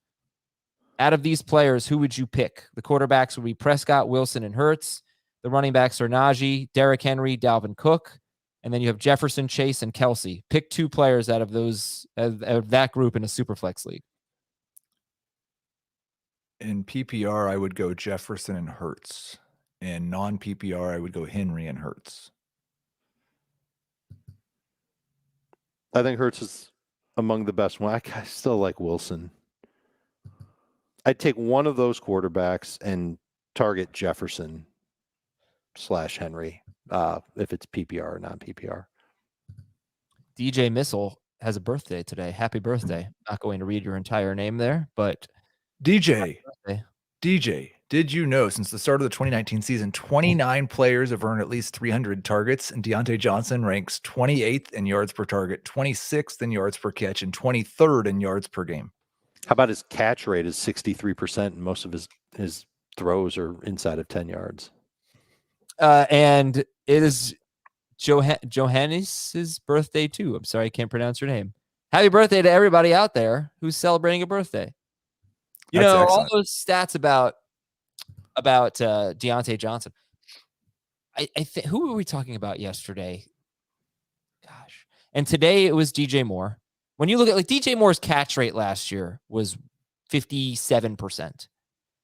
Out of these players, who would you pick? The quarterbacks would be Prescott, Wilson, and Hurts. The running backs are Najee, Derrick Henry, Dalvin Cook. And then you have Jefferson, Chase, and Kelsey. Pick 2 players out of those of that group in a Superflex league. In PPR, I would go Jefferson and Hurts. In non-PPR, I would go Henry and Hurts. I think Hurts is among the best one. I still like Wilson. I'd take one of those quarterbacks and target Jefferson / Henry, if it's PPR or non-PPR. DJ Missile has a birthday today. Happy birthday. Not going to read your entire name there, but DJ, did you know since the start of the 2019 season, 29 players have earned at least 300 targets, and Diontae Johnson ranks 28th in yards per target, 26th in yards per catch, and 23rd in yards per game. How about his catch rate is 63%, and most of his throws are inside of 10 yards. And it is Johannes' birthday too. I'm sorry, I can't pronounce her name. Happy birthday to everybody out there who's celebrating a birthday. You That's know, excellent. all those stats about Diontae Johnson. I think, who were we talking about yesterday? Gosh. And today it was DJ Moore. When you look at DJ Moore's catch rate last year was 57%.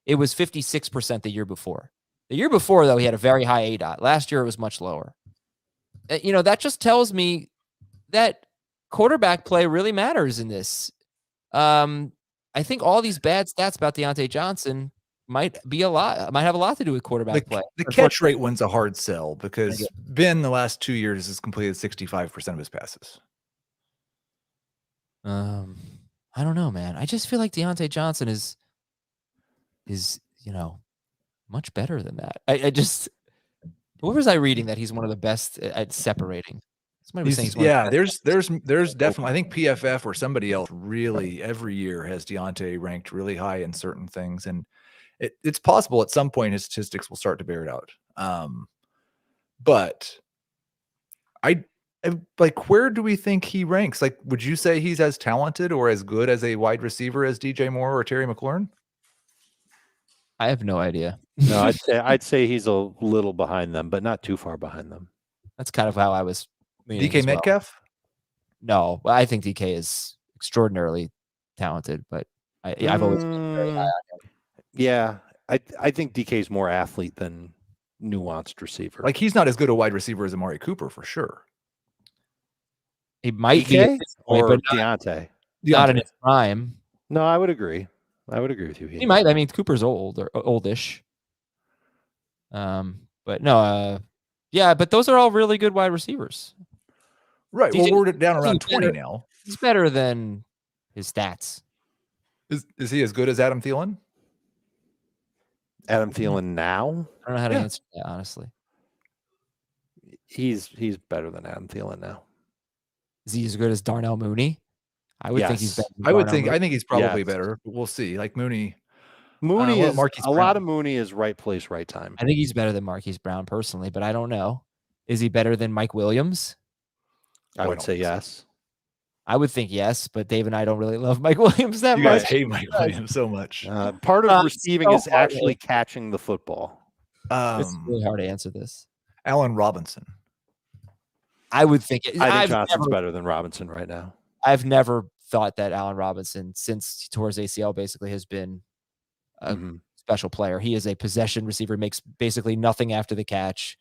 It was 56% the year before. The year before, though, he had a very high ADOT. Last year, it was much lower. That just tells me that quarterback play really matters in this. I think all these bad stats about Diontae Johnson might have a lot to do with quarterback play. The catch rate one's a hard sell because Ben the last 2 years has completed 65% of his passes. I don't know, man. I just feel like Diontae Johnson is much better than that. What was I reading that he's one of the best at separating? Somebody was saying there's definitely, I think PFF or somebody else really every year has Diontae ranked really high in certain things, and it's possible at some point his statistics will start to bear it out. But I like, where do we think he ranks? Like, would you say he's as talented or as good as a wide receiver as DJ Moore or Terry McLaurin? I have no idea. No, I'd say he's a little behind them, but not too far behind them. That's kind of how I was leaning DK as well. Metcalf? No, I think DK is extraordinarily talented, but I've always been very high on him. Yeah, I think DK is more athlete than nuanced receiver. Like, he's not as good a wide receiver as Amari Cooper for sure. He might DK be at this point, or but Diontae. not in his prime. No, I would agree. I would agree with you. He might. I mean, Cooper's old or oldish. But no, yeah, but those are all really good wide receivers. Right. DJ, well, we're down around 20 now. He's better than his stats. Is he as good as Adam Thielen? Adam Thielen now? I don't know how to answer that, honestly. He's better than Adam Thielen now. Is he as good as Darnell Mooney? I would think he's better. I think he's probably better. But we'll see. Like Mooney is Marquise Brown. Lot of Mooney is right place, right time. I think he's better than Marquise Brown personally, but I don't know. Is he better than Mike Williams? I would say yes. I would think yes, but Dave and I don't really love Mike Williams that You much. guys hate Mike Williams so much. Part of receiving so is actually catching the football. It's really hard to answer this. Allen Robinson. I would think I think Johnson's better than Robinson right now. I've never thought that Allen Robinson, since he tore his ACL, basically has been a special player. He is a possession receiver, makes basically nothing after the catch.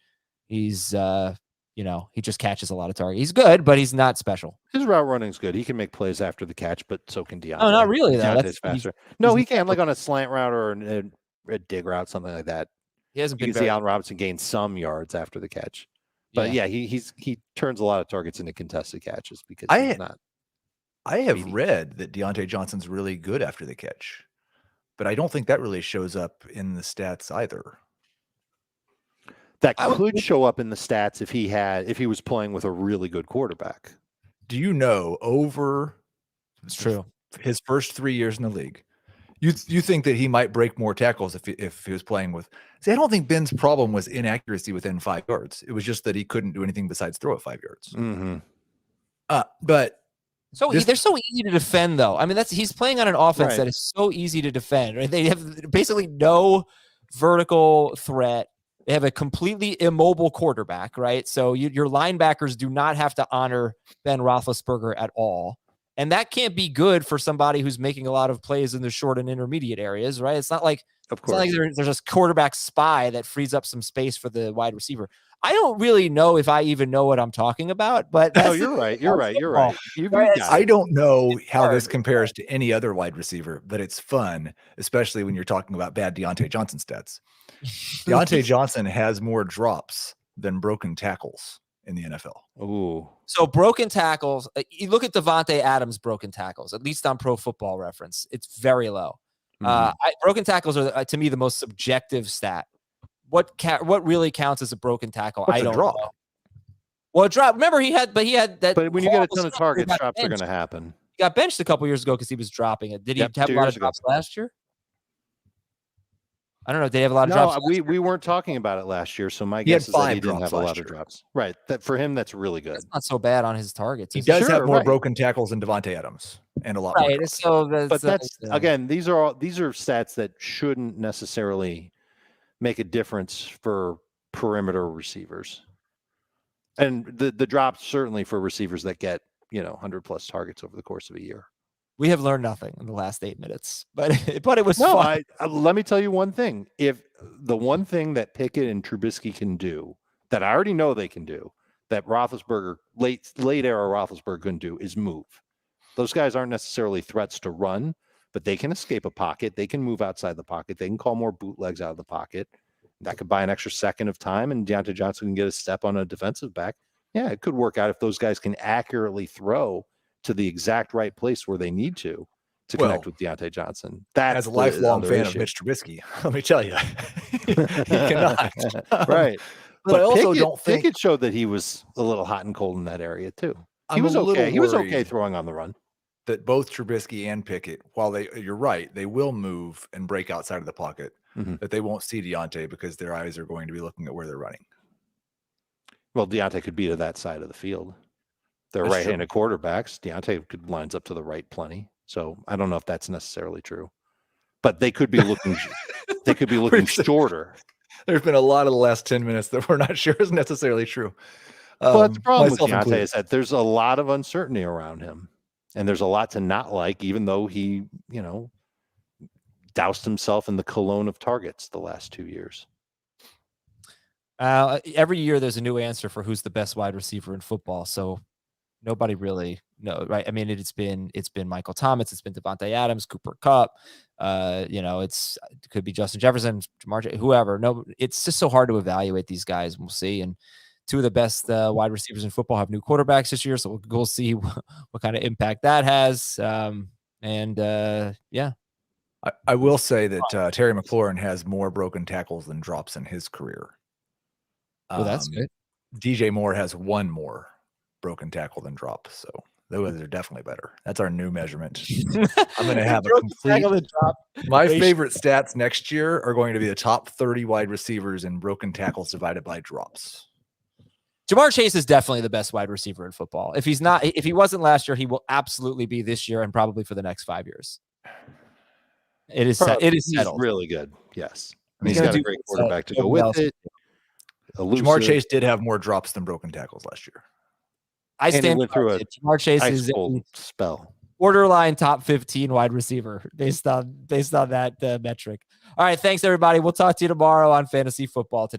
He's, he just catches a lot of targets. He's good, but he's not special. His route running's good. He can make plays after the catch, but so can Diontae. Oh, not really, though. Diontae's faster. No, he can, like on a slant route or a dig route, something like that. He hasn't You been can see Allen Robinson gain some yards after the catch. But he turns a lot of targets into contested catches because he's not. I have read that Diontae Johnson's really good after the catch, but I don't think that really shows up in the stats either. That could show up in the stats if he was playing with a really good quarterback. Do you know It's true. His first 3 years in the league, you think that he might break more tackles if he was playing with? See, I don't think Ben's problem was inaccuracy within 5 yards. It was just that he couldn't do anything besides throw it 5 yards. But they're so easy to defend, though. I mean, he's playing on an offense that is so easy to defend. Right? They have basically no vertical threat. They have a completely immobile quarterback, right? So your linebackers do not have to honor Ben Roethlisberger at all. And that can't be good for somebody who's making a lot of plays in the short and intermediate areas, right? It's not like, there's a quarterback spy that frees up some space for the wide receiver. I don't really know if I even know what I'm talking about, but no, you're right. I don't know how this compares to any other wide receiver, but it's fun, especially when you're talking about bad Diontae Johnson stats. Diontae Johnson has more drops than broken tackles in the NFL. Ooh. So broken tackles, you look at Devontae Adams' broken tackles, at least on Pro Football Reference, it's very low. Broken tackles are, to me, the most subjective stat. What really counts as a broken tackle? What's I don't drop? know. Well, a drop. Remember, he had that. But when you get a ton of targets, drops are going to happen. He got benched a couple years ago because he was dropping it. Did he have a lot of drops last year? I don't know. Did he have a lot of drops? No, we weren't talking about it last year, so my guess is that he didn't have a lot of drops. Right. That for him, that's really good. That's not so bad on his targets. He does have more broken tackles than Devontae Adams, and a lot more. Right. So that's again, these are stats that shouldn't necessarily make a difference for perimeter receivers, and the drops certainly for receivers that get 100+ targets over the course of a year. We have learned nothing in the last 8 minutes, but it was fun. Let me tell you one thing. If the one thing that Pickett and Trubisky can do, that I already know they can do, that Roethlisberger, late era Roethlisberger couldn't do, is move. Those guys aren't necessarily threats to run, but they can escape a pocket. They can move outside the pocket. They can call more bootlegs out of the pocket. That could buy an extra second of time, and Diontae Johnson can get a step on a defensive back. Yeah, it could work out if those guys can accurately throw to the exact right place where they need to connect with Diontae Johnson. As a lifelong fan of Mitch Trubisky, let me tell you, he cannot. Right. But I also don't think Pickett showed that he was a little hot and cold in that area too. He was okay. He was okay throwing on the run. That both Trubisky and Pickett, while you're right, they will move and break outside of the pocket, that they won't see Diontae because their eyes are going to be looking at where they're running. Well, Diontae could be to that side of the field. They're right-handed quarterbacks. Diontae lines up to the right plenty. So I don't know if that's necessarily true, but they could be looking. They could be looking shorter. There's been a lot of the last 10 minutes that we're not sure is necessarily true. Well, that's the problem with Diontae is that there's a lot of uncertainty around him, and there's a lot to not like, even though he, doused himself in the cologne of targets the last 2 years. Every year there's a new answer for who's the best wide receiver in football. So nobody really knows, right? I mean, it's been Michael Thomas, it's been Devontae Adams, Cooper Kupp, it could be Justin Jefferson, Jamar, whoever. No, it's just so hard to evaluate these guys. We'll see. And two of the best wide receivers in football have new quarterbacks this year, so we'll see what kind of impact that has. I will say that Terry McLaurin has more broken tackles than drops in his career. Well, that's good. DJ Moore has one more broken tackle than drop, so those are definitely better. That's our new measurement. I'm going to have a complete drop. My favorite stats next year are going to be the top 30 wide receivers in broken tackles divided by drops. Jamar Chase is definitely the best wide receiver in football. If he wasn't last year, he will absolutely be this year and probably for the next 5 years. It is settled. Really good. Yes. He's He's gonna got a do great what quarterback to go nobody with else it. Jamar Chase did have more drops than broken tackles last year. I And he stand went by through it. a Jamar Chase high is school spell. borderline top 15 wide receiver based on that metric. All right, thanks everybody. We'll talk to you tomorrow on Fantasy Football Today.